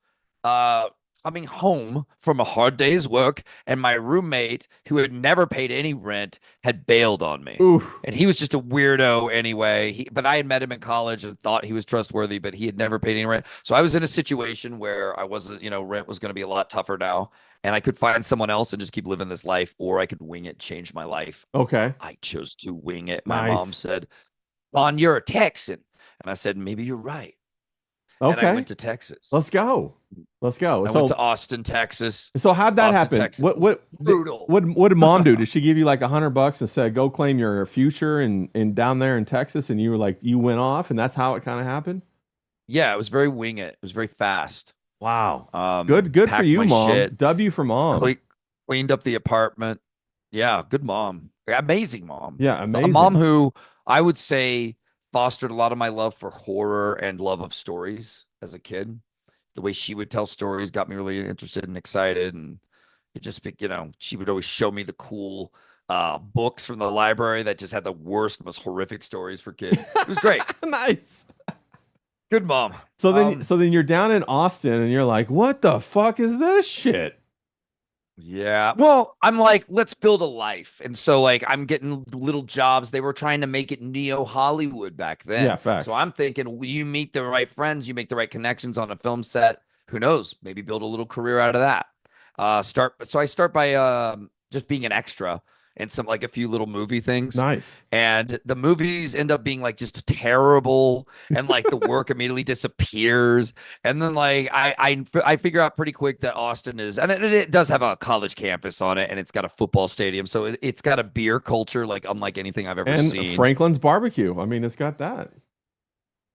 coming home from a hard day's work, and my roommate, who had never paid any rent, had bailed on me. Oof. And he was just a weirdo anyway. But I had met him in college and thought he was trustworthy, but he had never paid any rent. So I was in a situation where I wasn't, you know, rent was going to be a lot tougher now, and I could find someone else and just keep living this life, or I could wing it, change my life. Okay. I chose to wing it. My mom said, "Vaughn, you're a Texan." And I said, "Maybe you're right." Okay. And I went to Texas. Let's go. I went to Austin, Texas. So how'd that happen? Texas what brutal. What did mom do? Did she give you like $100 and said, go claim your future and down there in Texas? And you were like, you went off, and that's how it kind of happened? Yeah, it was very wing it. It was very fast. Wow. Good for you, mom. Shit, W for mom. Cleaned up the apartment. Yeah, good mom. Amazing mom. Yeah, amazing. A mom who I would say fostered a lot of my love for horror and love of stories as a kid. The way she would tell stories got me really interested and excited. And it just, you know, she would always show me the cool books from the library that just had the worst, most horrific stories for kids. It was great. Nice. Good mom. So then you're down in Austin and you're like, what the fuck is this shit? Yeah. Well, I'm like, let's build a life. And so like I'm getting little jobs. They were trying to make it neo Hollywood back Yeah, then. So facts. I'm thinking you meet the right friends, you make the right connections on a film set. Who knows? Maybe build a little career out of that. I start by just being an extra in some like a few little movie things. Nice. And the movies end up being like just terrible, and like the work immediately disappears. And then like I figure out pretty quick that Austin is, and it does have a college campus on it, and it's got a football stadium, so it's got a beer culture like unlike anything I've ever And seen. Franklin's barbecue. I mean, it's got that.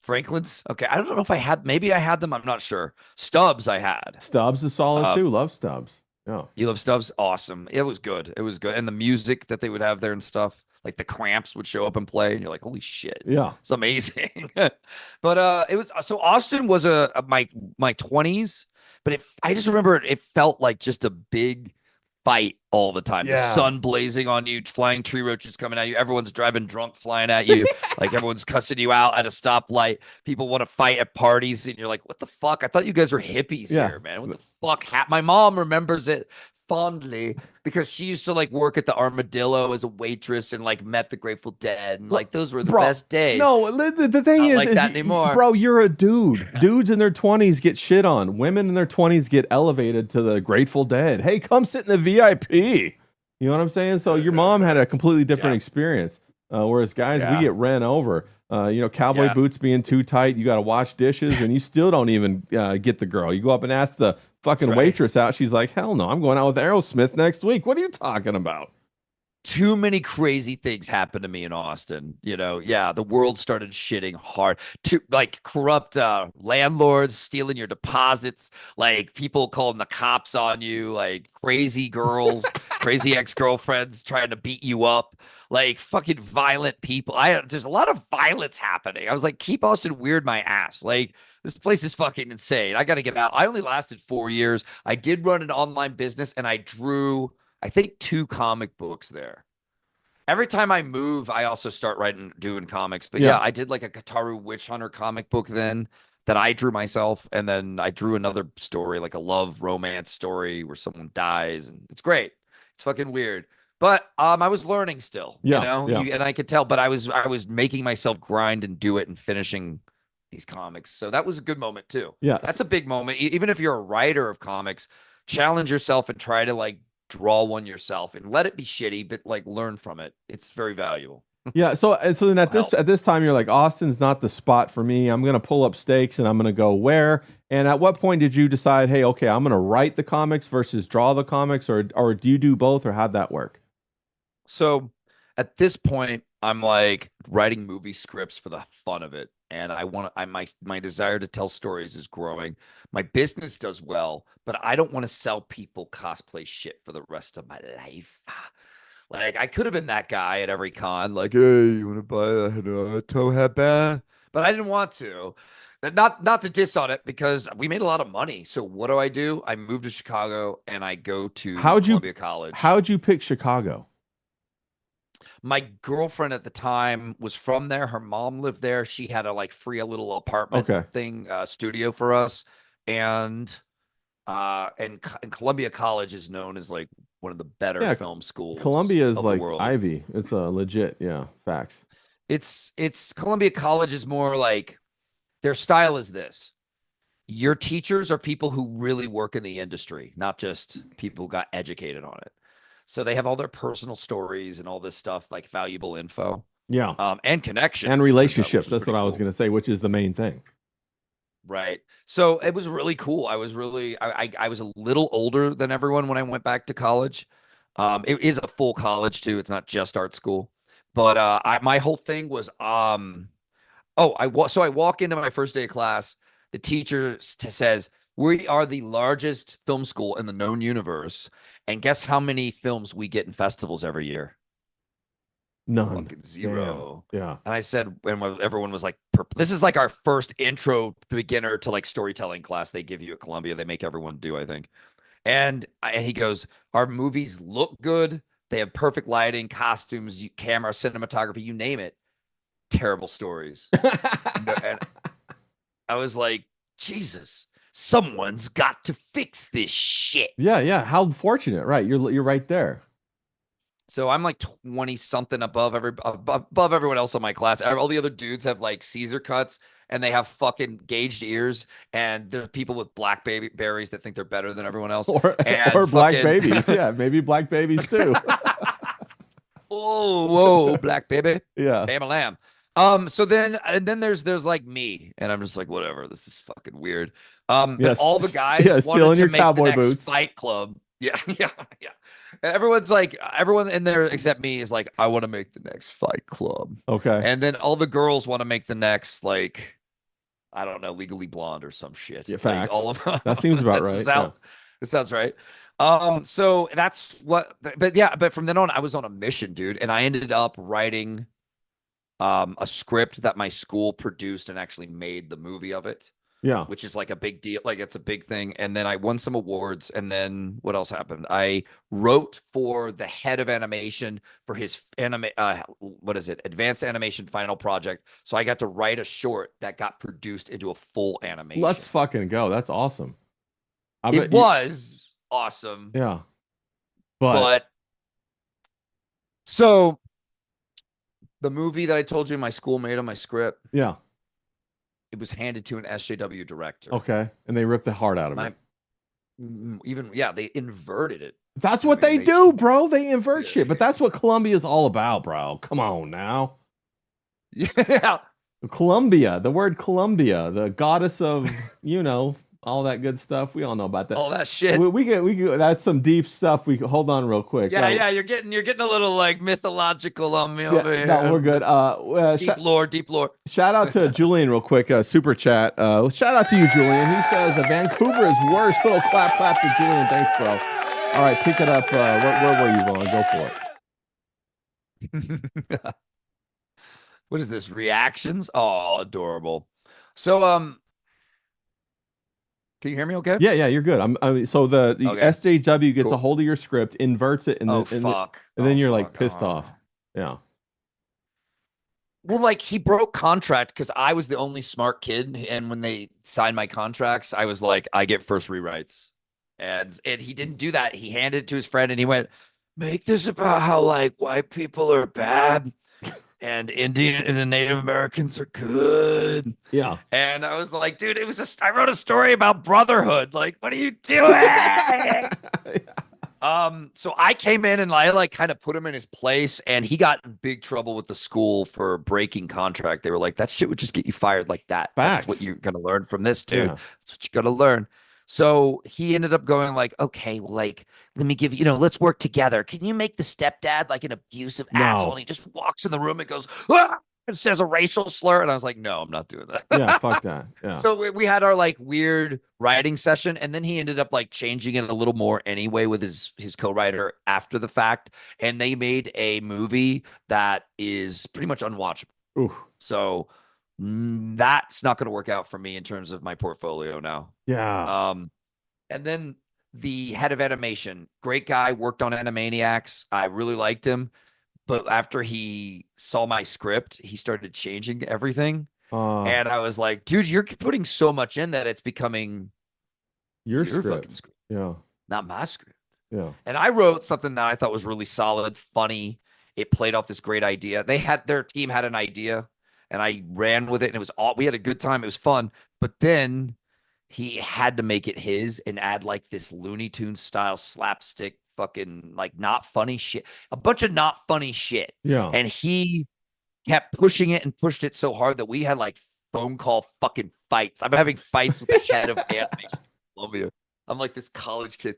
Franklin's, okay. I don't know if I had, maybe I had them. I'm not sure. Stubbs, I had. Stubbs is solid Uh, too. Love Stubbs. Yeah. you love Stubbs? Awesome. It was good. It was good, and the music that they would have there and stuff, like the Cramps would show up and play, and you're like, holy shit. Yeah. It's amazing. But it was so Austin was my 20s, but I just remember it felt like just a big fight all the time. The Yeah. sun blazing on you, flying tree roaches coming at you, everyone's driving drunk flying at you, like everyone's cussing you out at a stoplight. People want to fight at parties, and you're like, what the fuck? I thought you guys were hippies Yeah. here, man. What the fuck? My mom remembers it fondly because she used to like work at the Armadillo as a waitress and like met the Grateful Dead, and like those were the Bro, best days. No, the thing Not is, like is that anymore. bro, you're a dude. Dudes in their 20s get shit on. Women in their 20s get elevated to the Grateful Dead. Hey, come sit in the VIP. You know what I'm saying? So your mom had a completely different Yeah. experience. Whereas guys, Yeah. we get ran over. Cowboy Yeah. boots being too tight. You got to wash dishes, and you still don't even get the girl. You go up and ask the fucking right. waitress out. She's like, hell no, I'm going out with Aerosmith next week. What are you talking about? Too many crazy things happened to me in Austin. Yeah, the world started shitting hard. To like corrupt landlords stealing your deposits, like people calling the cops on you, like crazy girls, crazy ex-girlfriends trying to beat you up, like fucking violent people. There's a lot of violence happening. I was like, keep Austin weird my ass. Like this place is fucking insane. I got to get out. I only lasted 4 years. I did run an online business, and I drew, I think, 2 comic books there. Every time I move, I also start doing comics. But yeah, I did like a Kataru Witch Hunter comic book then that I drew myself. And then I drew another story, like a love romance story where someone dies. And it's great. It's fucking weird. But I was learning still, Yeah. and I could tell, but I was making myself grind and do it and finishing these comics. So that was a good moment too. Yeah. That's a big moment. Even if you're a writer of comics, challenge yourself and try to like draw one yourself and let it be shitty, but like learn from it. It's very valuable. Yeah, so then at this time you're like, Austin's not the spot for me. I'm gonna pull up stakes and I'm gonna go where? And at what point did you decide, hey, okay, I'm gonna write the comics versus draw the comics, or do you do both, or how'd that work? So at this point, I'm like writing movie scripts for the fun of it. And my desire to tell stories is growing. My business does well, but I don't want to sell people cosplay shit for the rest of my life. Like I could have been that guy at every con, like, hey, you want to buy a toe headband? But I didn't want to. Not to diss on it because we made a lot of money. So what do? I moved to Chicago and I go to Columbia College. How'd you pick Chicago? My girlfriend at the time was from there. Her mom lived there. She had a like free a little apartment thing, studio for us. And Columbia College is known as like one of the better film schools. Columbia is of like the world. Ivy. It's a legit, facts. It's Columbia College is more like their style is this. Your teachers are people who really work in the industry, not just people who got educated on it. So they have all their personal stories and all this stuff, like valuable info. Yeah. And connections. And relationships. That's what I was cool. going to say, which is the main thing. Right. So it was really cool. I was a little older than everyone when I went back to college. It is a full college too. It's not just art school. But my whole thing was I walk into my first day of class. The teacher says, we are the largest film school in the known universe. And guess how many films we get in festivals every year? None. Fucking zero. Yeah. And I said, and everyone was like, this is like our first intro beginner to like storytelling class they give you at Columbia. They make everyone do, I think. And he goes, our movies look good. They have perfect lighting, costumes, camera, cinematography, you name it. Terrible stories. And I was like, Jesus. Someone's got to fix this shit. Yeah, yeah. How fortunate, right? You're right there. So I'm like 20 something above everyone else in my class. All the other dudes have like Caesar cuts and they have fucking gauged ears. And there's people with black berries that think they're better than everyone else. Or black babies. Yeah, maybe black babies too. Whoa, black baby. Yeah. Bam a lamb. So then there's like me, and I'm just like, whatever, this is fucking weird. But all the guys wanted to make the next Fight Club. Yeah, yeah, yeah. Everyone in there except me is like, I want to make the next Fight Club. Okay. And then all the girls want to make the next, like, I don't know, Legally Blonde or some shit. Yeah, facts. Like, all of them. That seems about right. That sounds right. So that's what, but from then on, I was on a mission, dude, and I ended up writing a script that my school produced and actually made the movie of it. Yeah. Which is like a big deal. Like, it's a big thing. And then I won some awards. And then what else happened? I wrote for the head of animation for his advanced animation final project. So I got to write a short that got produced into a full animation. Let's fucking go. That's awesome. It was awesome. Yeah. But so the movie that I told you my school made on my script. Yeah. It was handed to an SJW director. Okay. And they ripped the heart out of it. They inverted it. That's what they do, bro. They invert shit. But that's what Columbia is all about, bro. Come on now. Yeah. Columbia, the word Columbia, the goddess of, all that good stuff. We all know about that. All that shit. We get that's some deep stuff. We hold on real quick. Yeah, you're getting a little like mythological on me over here. No, we're good. Deep lore. Shout out to Julian real quick. Super chat. Shout out to you, Julian. He says Vancouver is worse. Little clap to Julian. Thanks, bro. All right, pick it up. Where were you, Vaughn? Go for it. What is this? Reactions? Oh, adorable. So can you hear me okay? Yeah, you're good. So the okay. SJW gets a hold of your script, inverts it, and then you're like pissed off. Yeah. Well, like, he broke contract because I was the only smart kid, and when they signed my contracts, I was like, I get first rewrites, and he didn't do that. He handed it to his friend, and he went, "Make this about how like white people are bad." And Indian and the Native Americans are good. Yeah. And I was like, dude, I wrote a story about brotherhood. Like, what are you doing? Yeah. So I came in and I like kind of put him in his place, and he got in big trouble with the school for breaking contract. They were like, that shit would just get you fired like that. Facts. That's what you're going to learn from this, dude. Yeah. That's what you got to learn. So he ended up going like, okay, well, like, let me give you, let's work together. Can you make the stepdad like an abusive asshole? And he just walks in the room and goes, ah! And says a racial slur. And I was like, no, I'm not doing that. Yeah, fuck that. Yeah. So we had our like weird writing session. And then he ended up like changing it a little more anyway with his co-writer after the fact. And they made a movie that is pretty much unwatchable. Oof. So that's not going to work out for me in terms of my portfolio now. Yeah. And then the head of animation, great guy, worked on Animaniacs. I really liked him. But after he saw my script, he started changing everything. And I was like, dude, you're putting so much in that it's becoming your fucking script. Yeah. Not my script. Yeah. And I wrote something that I thought was really solid, funny. It played off this great idea. Their team had an idea, and I ran with it, and we had a good time. It was fun. But then he had to make it his and add like this Looney Tunes style slapstick fucking like not funny shit, a bunch of not funny shit. Yeah. And he kept pushing it and pushed it so hard that we had like phone call fucking fights. I'm having fights with the head of animation. Love you. I'm like this college kid.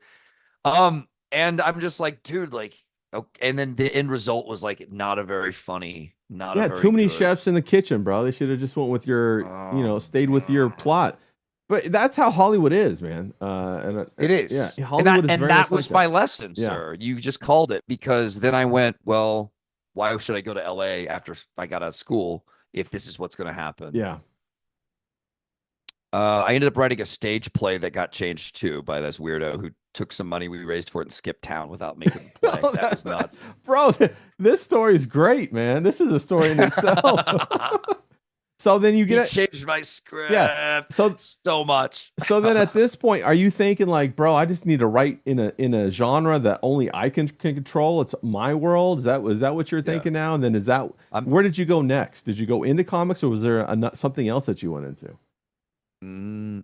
And I'm just like, dude, like, okay. And then the end result was like not a very funny, too many chefs in the kitchen, bro. They should have just went with your, stayed with your plot. But that's how Hollywood is, man. It is. Yeah, Hollywood and that was my lesson, sir. You just called it, because then I went, well, why should I go to LA after I got out of school if this is what's going to happen? Yeah. I ended up writing a stage play that got changed too by this weirdo who took some money we raised for it and skipped town without making the play. That was nuts. Bro, this story is great, man. This is a story in itself. So then you He get it. changed my script Yeah. so much. So then at this point, are you thinking like, bro, I just need to write in a genre that only I can control? It's my world. Is that what you're Yeah. thinking now? And then is that I'm where did you go next? Did you go into comics or was there something else that you went into?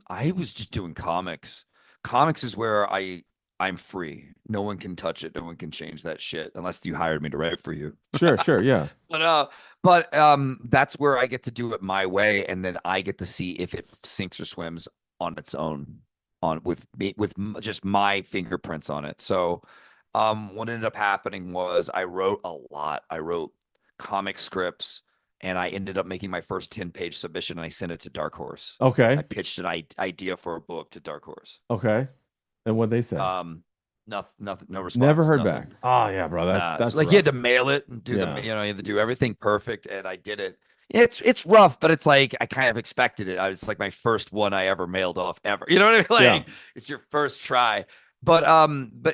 I was just doing comics. Comics is where I'm free. No one can touch it. No one can change that shit unless you hired me to write for you. Sure, sure, yeah. But that's where I get to do it my way, and then I get to see if it sinks or swims on its own, on with me with just my fingerprints on it. So, what ended up happening was I wrote a lot. I wrote comic scripts, and I ended up making my first 10-page submission, and I sent it to Dark Horse. I Okay. pitched an idea for a book to Dark Horse. Okay. And what they say? Nothing, no Never response, heard nothing. back. Oh yeah, bro. Nah, That's it's like you had to rough. mail it and do Yeah. you had to do everything perfect, and I did it. It's rough, but it's like I kind of expected it. It's like my first one I ever mailed off ever. You know what I mean? Yeah. Like it's your first try. But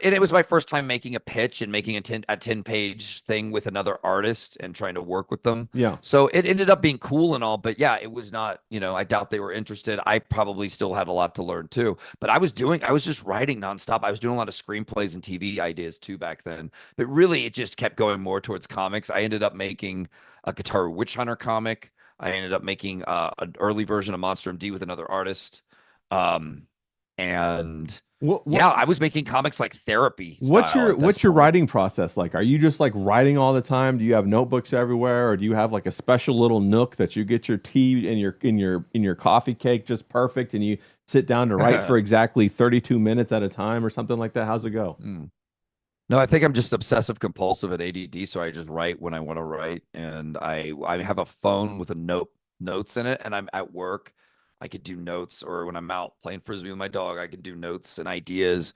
it was my first time making a pitch and making a 10-page thing with another artist and trying to work with them. Yeah. So it ended up being cool and all, but yeah, it was not, I doubt they were interested. I probably still had a lot to learn too. But I was just writing nonstop. I was doing a lot of screenplays and TV ideas too back then. But really it just kept going more towards comics. I ended up making a Guitar Witch Hunter comic. I ended up making an early version of Monster MD with another artist. And yeah, I was making comics like therapy. What's your point. writing process like? Are you just like writing all the time? Do you have notebooks everywhere, or do you have like a special little nook that you get your tea and your coffee cake just perfect, and you sit down to write for exactly 32 minutes at a time or something like that? How's it go? No, I think I'm just obsessive compulsive at ADD, so I just write when I want to write, and I have a phone with notes in it, and I'm at work. I could do notes, or when I'm out playing frisbee with my dog, I could do notes and ideas.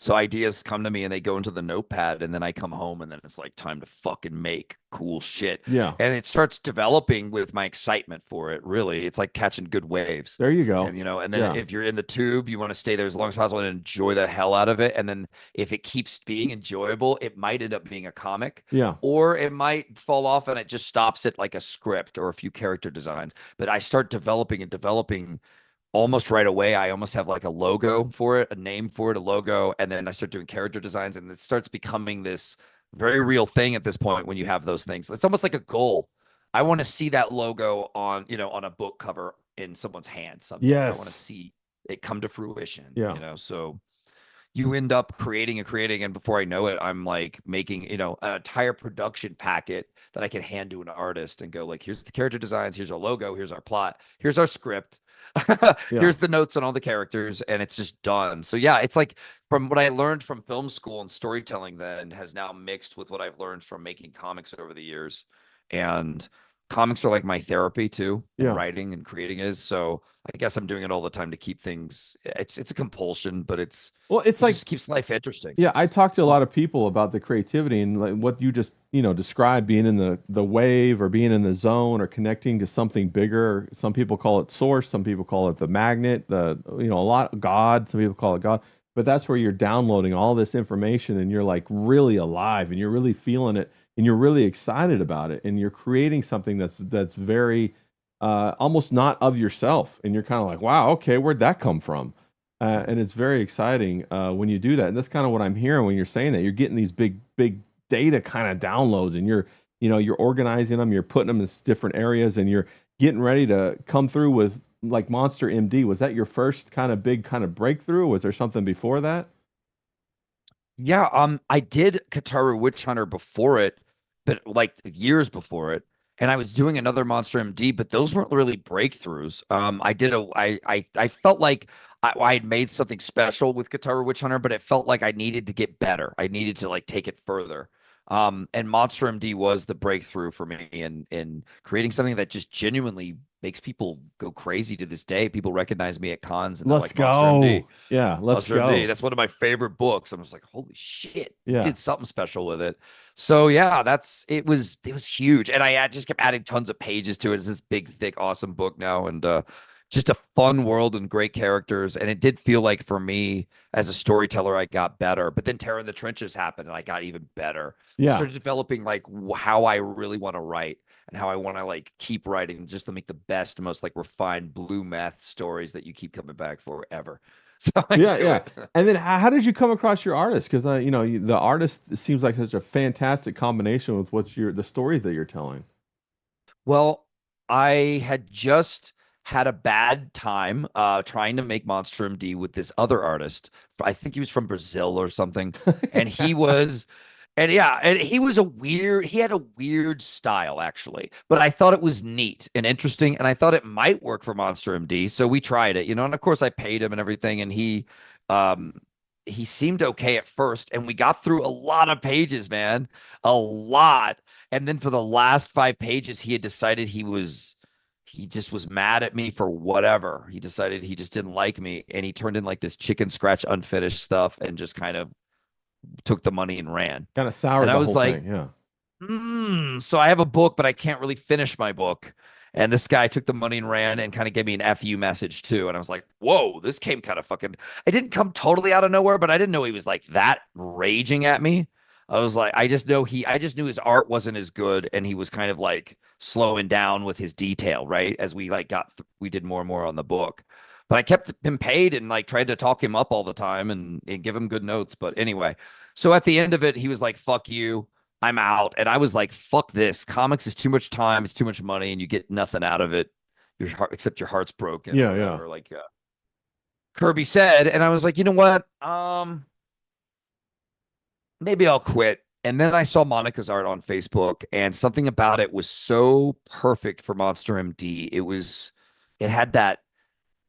So ideas come to me and they go into the notepad, and then I come home, and then it's like time to fucking make cool shit. Yeah. And it starts developing with my excitement for it. Really, it's like catching good waves. There you go. And then if you're in the tube, you want to stay there as long as possible and enjoy the hell out of it. And then if it keeps being enjoyable, it might end up being a comic. Yeah. Or it might fall off and it just stops at like a script or a few character designs. But I start developing almost right away. I almost have like a logo for it, a name for it, a logo. And then I start doing character designs, and it starts becoming this very real thing at this point when you have those things. It's almost like a goal. I want to see that logo on a book cover in someone's hand. Someday. Yes. I want to see it come to fruition. Yeah. So you end up creating, and before I know it, I'm like making, an entire production packet that I can hand to an artist and go like, here's the character designs, here's our logo, here's our plot, here's our script, here's the notes on all the characters, and it's just done. So yeah, it's like from what I learned from film school and storytelling then has now mixed with what I've learned from making comics over the years. And comics are like my therapy too. Yeah. Writing and creating is. So I guess I'm doing it all the time to keep things. It's a compulsion, but it like just keeps life interesting. Yeah, I talked to a lot of people about the creativity and like what you just, described, being in the wave or being in the zone or connecting to something bigger. Some people call it source, some people call it the magnet, a lot God, some people call it God. But that's where you're downloading all this information and you're like really alive and you're really feeling it and you're really excited about it and you're creating something that's very almost not of yourself, and you're kind of like, wow, okay, where'd that come from? And it's very exciting when you do that. And that's kind of what I'm hearing when you're saying that. You're getting these big data kind of downloads, and you're organizing them, you're putting them in different areas, and you're getting ready to come through with like Monster MD. Was that your first kind of big kind of breakthrough? Was there something before that? Yeah, I did Kataru Witch Hunter before it, but like years before it. And I was doing another Monster MD, but those weren't really breakthroughs. I felt like I had made something special with Guitar Witch Hunter, but it felt like I needed to get better. I needed to like take it further. And Monster MD was the breakthrough for me in creating something that just genuinely makes people go crazy to this day. People recognize me at cons and they're Let's like, Monster MD. Yeah, let's go. MD. That's one of my favorite books. I'm just like, holy shit, Yeah. did something special with it. So yeah, it was huge. And I just kept adding tons of pages to it. It's this big, thick, awesome book now. And just a fun world and great characters. And it did feel like for me as a storyteller, I got better. But then Terror in the Trenches happened and I got even better. Yeah. I started developing like how I really want to write. and how I want to like keep writing just to make the best, most like refined blue meth stories that you keep coming back for ever. So I Yeah, do yeah. it. And then how did you come across your artist? Because the artist seems like such a fantastic combination with the stories that you're telling. Well, I had just had a bad time trying to make Monster MD with this other artist. I think he was from Brazil or something. And he was and yeah, and he had a weird style actually, but I thought it was neat and interesting and I thought it might work for Monster MD. So we tried it, and of course I paid him and everything and um he seemed okay at first and we got through a lot of pages, man. A lot. And then for the last 5 pages, he had decided he just was mad at me for whatever. He decided he just didn't like me. And he turned in like this chicken scratch unfinished stuff and just kind of took the money and ran. Kind of And soured I the was whole like, thing. Yeah. so I have a book, but I can't really finish my book. And this guy took the money and ran and kind of gave me an FU message too. And I was like, whoa, this came kind of fucking, it didn't come totally out of nowhere, but I didn't know he was like that raging at me. I was like, I just knew his art wasn't as good. And he was kind of like slowing down with his detail, right? As we like we did more and more on the book. But I kept him paid and like tried to talk him up all the time and give him good notes. But anyway, so at the end of it, he was like, fuck you. I'm out. And I was like, fuck this. Comics is too much time. It's too much money and you get nothing out of it. Your heart, except your heart's broken or Yeah, yeah. whatever, like Kirby said. And I was like, you know what? Maybe I'll quit. And then I saw Monica's art on Facebook and something about it was so perfect for Monster MD. It had that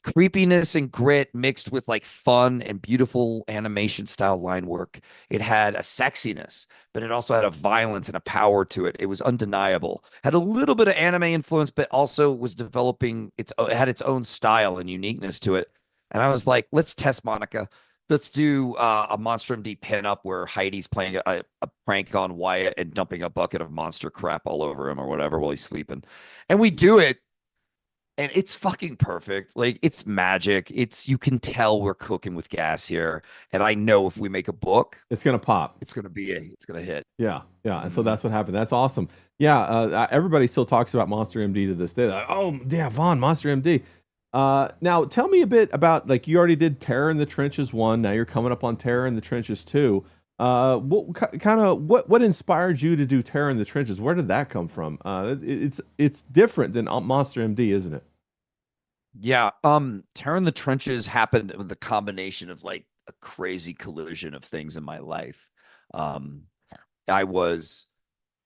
creepiness and grit mixed with like fun and beautiful animation style line work. It had a sexiness, but it also had a violence and a power to it. It was undeniable. Had a little bit of anime influence, but also was developing it had its own style and uniqueness to it. And I was like, let's test Monica. Let's do a Monster MD pinup where Heidi's playing a prank on Wyatt and dumping a bucket of monster crap all over him or whatever while he's sleeping. And we do it and it's fucking perfect. Like it's magic. You can tell we're cooking with gas here. And I know if we make a book, It's gonna pop. it's gonna hit. Yeah, yeah. And so Mhm. that's what happened. That's awesome. Yeah, everybody still talks about Monster MD to this day. Like, oh, yeah, Vaughn, Monster MD. Now tell me a bit about, like, you already did Terror in the Trenches 1. Now you're coming up on Terror in the Trenches 2. What inspired you to do Terror in the Trenches? Where did that come from? It's different than Monster MD, isn't it? Yeah. Terror in the Trenches happened with a combination of like a crazy collision of things in my life. Um, I was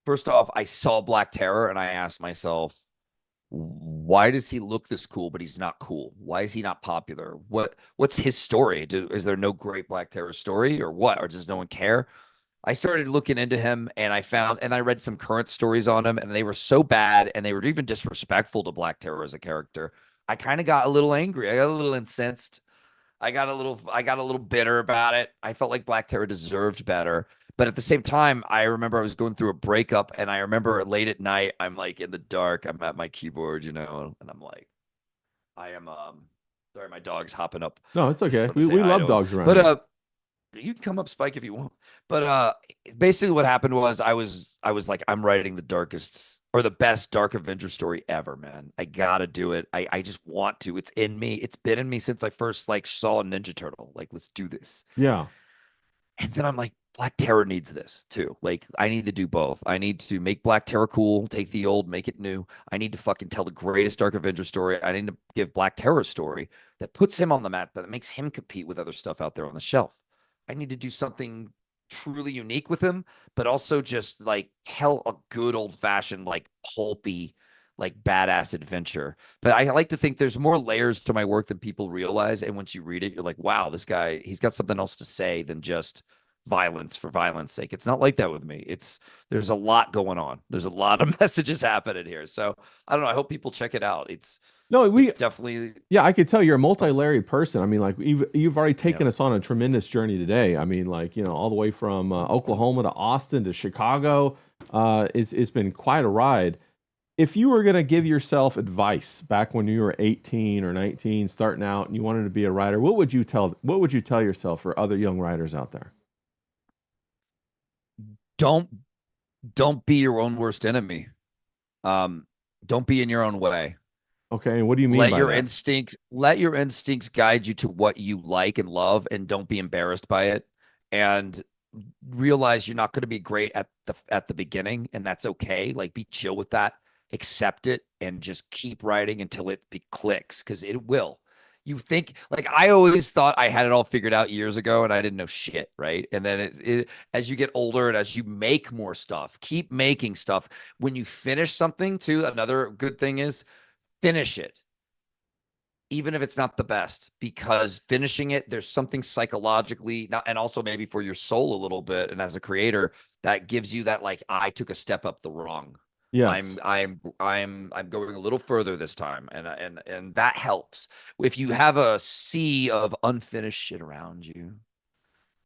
first off, I saw Black Terror and I asked myself, why does he look this cool, but he's not cool? Why is he not popular? What's his story? Is there no great Black Terror story or what? Or does no one care? I started looking into him and I read some current stories on him and they were so bad and they were even disrespectful to Black Terror as a character. I kind of got a little angry. I got a little incensed. I got a little bitter about it. I felt like Black Terror deserved better. But at the same time, I remember I was going through a breakup and I remember late at night, I'm like in the dark, I'm at my keyboard, and I'm like, I am sorry, my dog's hopping up. No, it's Just okay. want to say We hi love to him. dogs around But here. you can come up, Spike, if you want. But basically what happened was I was like, I'm writing the darkest or the best Dark Avenger story ever, man. I gotta do it. I just want to. It's in me. It's been in me since I first like saw a Ninja Turtle. Like, let's do this. Yeah. And then I'm like, Black Terror needs this too. Like, I need to do both. I need to make Black Terror cool, take the old, make it new. I need to fucking tell the greatest Dark Avenger story. I need to give Black Terror a story that puts him on the map, that makes him compete with other stuff out there on the shelf. I need to do something truly unique with him, but also just like tell a good old fashioned, like pulpy, like badass adventure. But I like to think there's more layers to my work than people realize. And once you read it, you're like, wow, this guy, he's got something else to say than just violence for violence sake. It's not like that with me. There's a lot going on. There's a lot of messages happening here. So I don't know. I hope people check it out. No, It's definitely, yeah, I could tell you're a multi-layered person. I mean, like, you've already yeah. taken us on a tremendous journey today. I mean, like, all the way from Oklahoma to Austin to Chicago. It's been quite a ride. If you were going to give yourself advice back when you were 18 or 19, starting out, and you wanted to be a writer, what would you tell yourself for other young writers out there? Don't don't be your own worst enemy. Don't be in your own way. Okay, and what do you mean by that? Let your instincts guide you to what you like and love, and don't be embarrassed by it. And realize you're not going to be great at the beginning, and that's okay. Like, be chill with that, accept it, and just keep writing until it clicks, because it will. You think, like, I always thought I had it all figured out years ago, and I didn't know shit, right? And then as you get older and as you make more stuff, keep making stuff. When you finish something, too, another good thing is finish it, even if it's not the best, because finishing it, there's something psychologically, not, and also maybe for your soul a little bit, and as a creator, that gives you that, like, I took a step up the wrong. Yes. I'm going a little further this time, and that helps. If you have a sea of unfinished shit around you,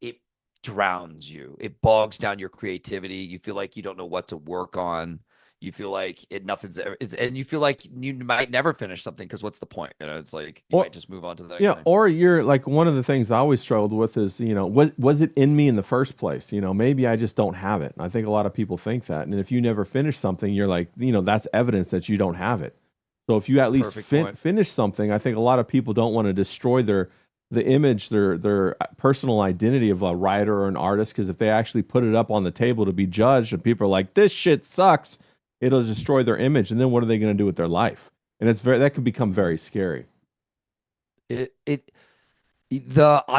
it drowns you. It bogs down your creativity. You feel like you don't know what to work on. You feel like and you feel like you might never finish something, because what's the point? You know, it's like you might just move on to the next Yeah, thing. or you're like, one of the things I always struggled with is, was it in me in the first place? Maybe I just don't have it. And I think a lot of people think that. And if you never finish something, you're like, that's evidence that you don't have it. So if you at least Perfect point. finish something, I think a lot of people don't want to destroy the image, their personal identity of a writer or an artist, because if they actually put it up on the table to be judged and people are like, this shit sucks, it'll destroy their image. And then what are they going to do with their life? And that could become very scary. I'm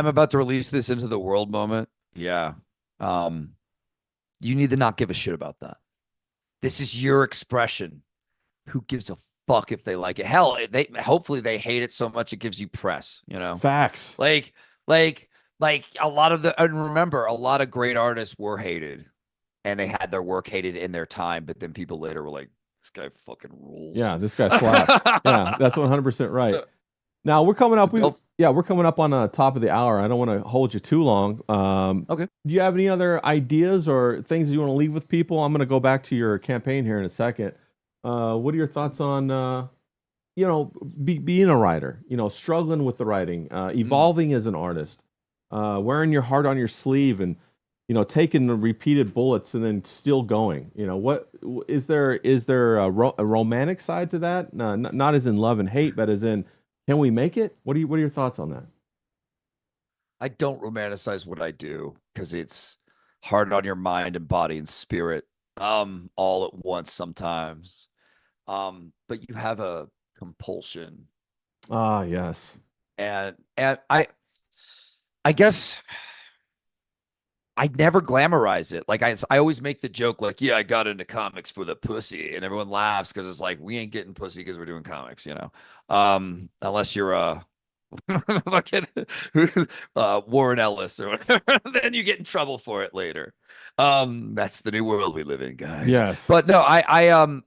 about to release this into the world moment. Yeah. You need to not give a shit about that. This is your expression. Who gives a fuck if they like it? Hell, hopefully they hate it so much it gives you press, Facts. like a lot of and remember, a lot of great artists were hated, and they had their work hated in their time, but then people later were like, this guy fucking rules. Yeah, this guy slaps. Yeah, that's 100% right. Now we're coming up. We're coming up on the top of the hour. I don't want to hold you too long. Okay. Do you have any other ideas or things you want to leave with people? I'm going to go back to your campaign here in a second. What are your thoughts on, being a writer? Struggling with the writing, evolving as an artist, wearing your heart on your sleeve, and taking the repeated bullets and then still going. What is there? Is there a romantic side to that? No, not as in love and hate, but as in, can we make it? What are your thoughts on that? I don't romanticize what I do, because it's hard on your mind and body and spirit, all at once sometimes. But you have a compulsion. Ah, yes. And I guess I never glamorize it. Like, I always make the joke, like, yeah, I got into comics for the pussy, and everyone laughs because it's like, we ain't getting pussy because we're doing comics, unless you're fucking Warren Ellis or whatever, then you get in trouble for it later. That's the new world we live in, guys. Yes. But no, I don't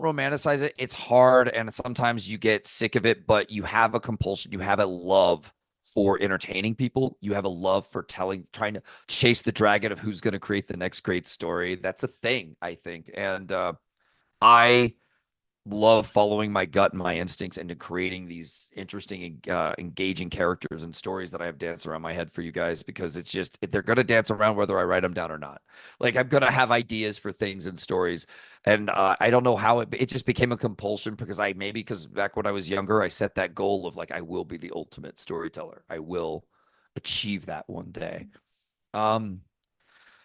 romanticize it. It's hard, and sometimes you get sick of it, but you have a compulsion. You have a love for entertaining people. You have a love for trying to chase the dragon of who's going to create the next great story. That's a thing, I think. And I love following my gut and my instincts into creating these interesting, engaging characters and stories that I have danced around my head for you guys, because it's just, they're going to dance around whether I write them down or not. Like, I'm going to have ideas for things and stories. And I don't know how it just became a compulsion, because because back when I was younger, I set that goal of, like, I will be the ultimate storyteller. I will achieve that one day.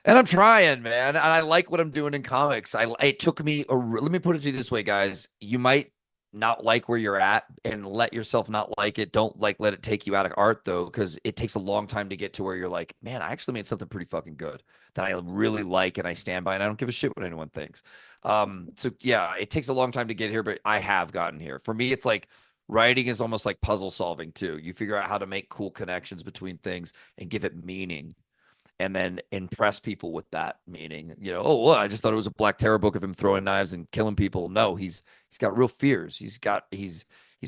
And I'm trying, man. And I like what I'm doing in comics. It took me let me put it to you this way, guys. You might not like where you're at, and let yourself not like it. Don't let it take you out of art, though, because it takes a long time to get to where you're like, man, I actually made something pretty fucking good that I really like and I stand by, and I don't give a shit what anyone thinks. So yeah, it takes a long time to get here, but I have gotten here. For me, it's like writing is almost like puzzle solving too. You figure out how to make cool connections between things and give it meaning, and then impress people with that meaning. Oh, well, I just thought it was a Black Terror book of him throwing knives and killing people. No, he's got real fears. He's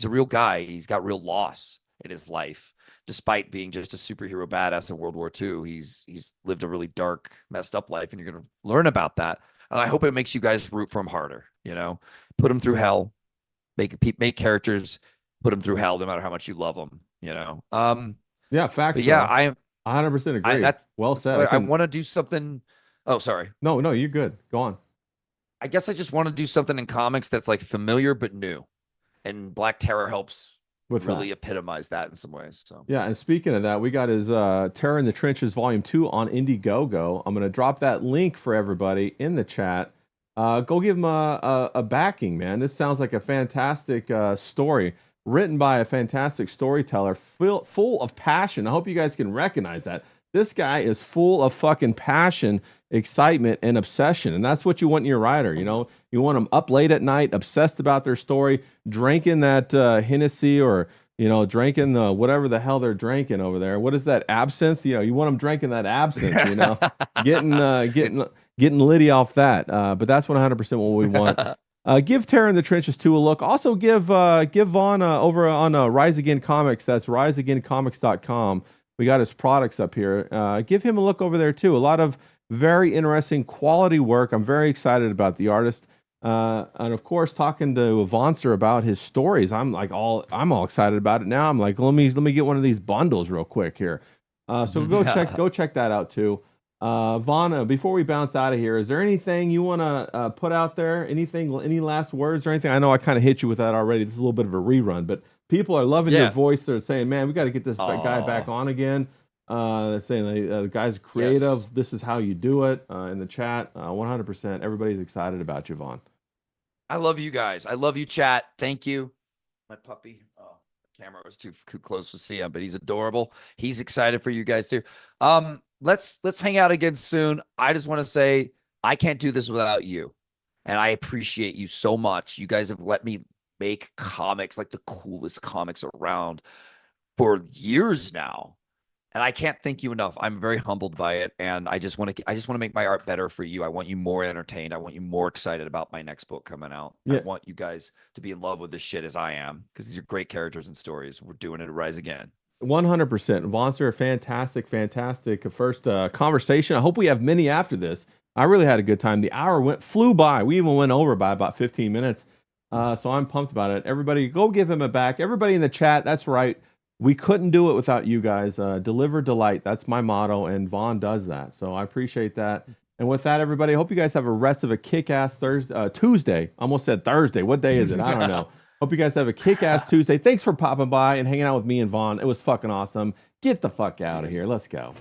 a real guy. He's got real loss in his life, despite being just a superhero badass in World War II. He's lived a really dark, messed up life, and you're going to learn about that. And I hope it makes you guys root for him harder. Put him through hell, make characters, put him through hell, no matter how much you love them. Yeah, facts. But yeah, I 100% agree. Well said. I want to do something. Oh, sorry. No, you're good. Go on. I guess I just want to do something in comics that's like familiar but new, and Black Terror helps With really that. epitomize that in some ways. So Yeah, and speaking of that, we got his Terror in the Trenches Volume 2 on Indiegogo. I'm going to drop that link for everybody in the chat. Go give him a backing, man. This sounds like a fantastic story, written by a fantastic storyteller, full of passion. I hope you guys can recognize that. This guy is full of fucking passion, excitement, and obsession. And that's what you want in your writer, you know? You want them up late at night, obsessed about their story, drinking that Hennessy or, you know, drinking the whatever the hell they're drinking over there. What is that, absinthe? You know, you want them drinking that absinthe, you know? Getting litty off that. But that's 100% what we want. Give Terror in the Trenches 2 a look. Also give Vaughn over on Rise Again Comics. That's riseagaincomics.com. We got his products up here. Give him a look over there too. A lot of very interesting quality work. I'm very excited about the artist. And of course, talking to Vonster about his stories, I'm all excited about it now. I'm like, let me get one of these bundles real quick here. So go check that out too. Vaughn, before we bounce out of here, is there anything you want to put out there? Any last words or anything? I know I kind of hit you with that already. This is a little bit of a rerun, but people are loving your voice. They're saying, man, we got to get this guy back on again. They're saying the guy's creative. Yes. This is how you do it in the chat. 100%. Everybody's excited about you, Vaughn. I love you guys. I love you, chat. Thank you. My puppy. Oh, the camera was too close to see him, but he's adorable. He's excited for you guys too. Let's hang out again soon. I just want to say I can't do this without you. And I appreciate you so much. You guys have let me make comics, like the coolest comics around, for years now. And I can't thank you enough. I'm very humbled by it. And I just want to make my art better for you. I want you more entertained. I want you more excited about my next book coming out. Yeah. I want you guys to be in love with this shit as I am, because these are great characters and stories. We're doing it at Rise Again. 100%. Vonster, fantastic first conversation. I hope we have many after this. I really had a good time. The hour flew by. We even went over by about 15 minutes. So I'm pumped about it. Everybody, go give him a back. Everybody in the chat, that's right. We couldn't do it without you guys. Deliver delight. That's my motto, and Vaughn does that. So I appreciate that. And with that, everybody, I hope you guys have a rest of a kick-ass Tuesday. Almost said Thursday. What day is it? I don't know. Hope you guys have a kick-ass Tuesday. Thanks for popping by and hanging out with me and Vaughn. It was fucking awesome. Get the fuck out of here. Let's go.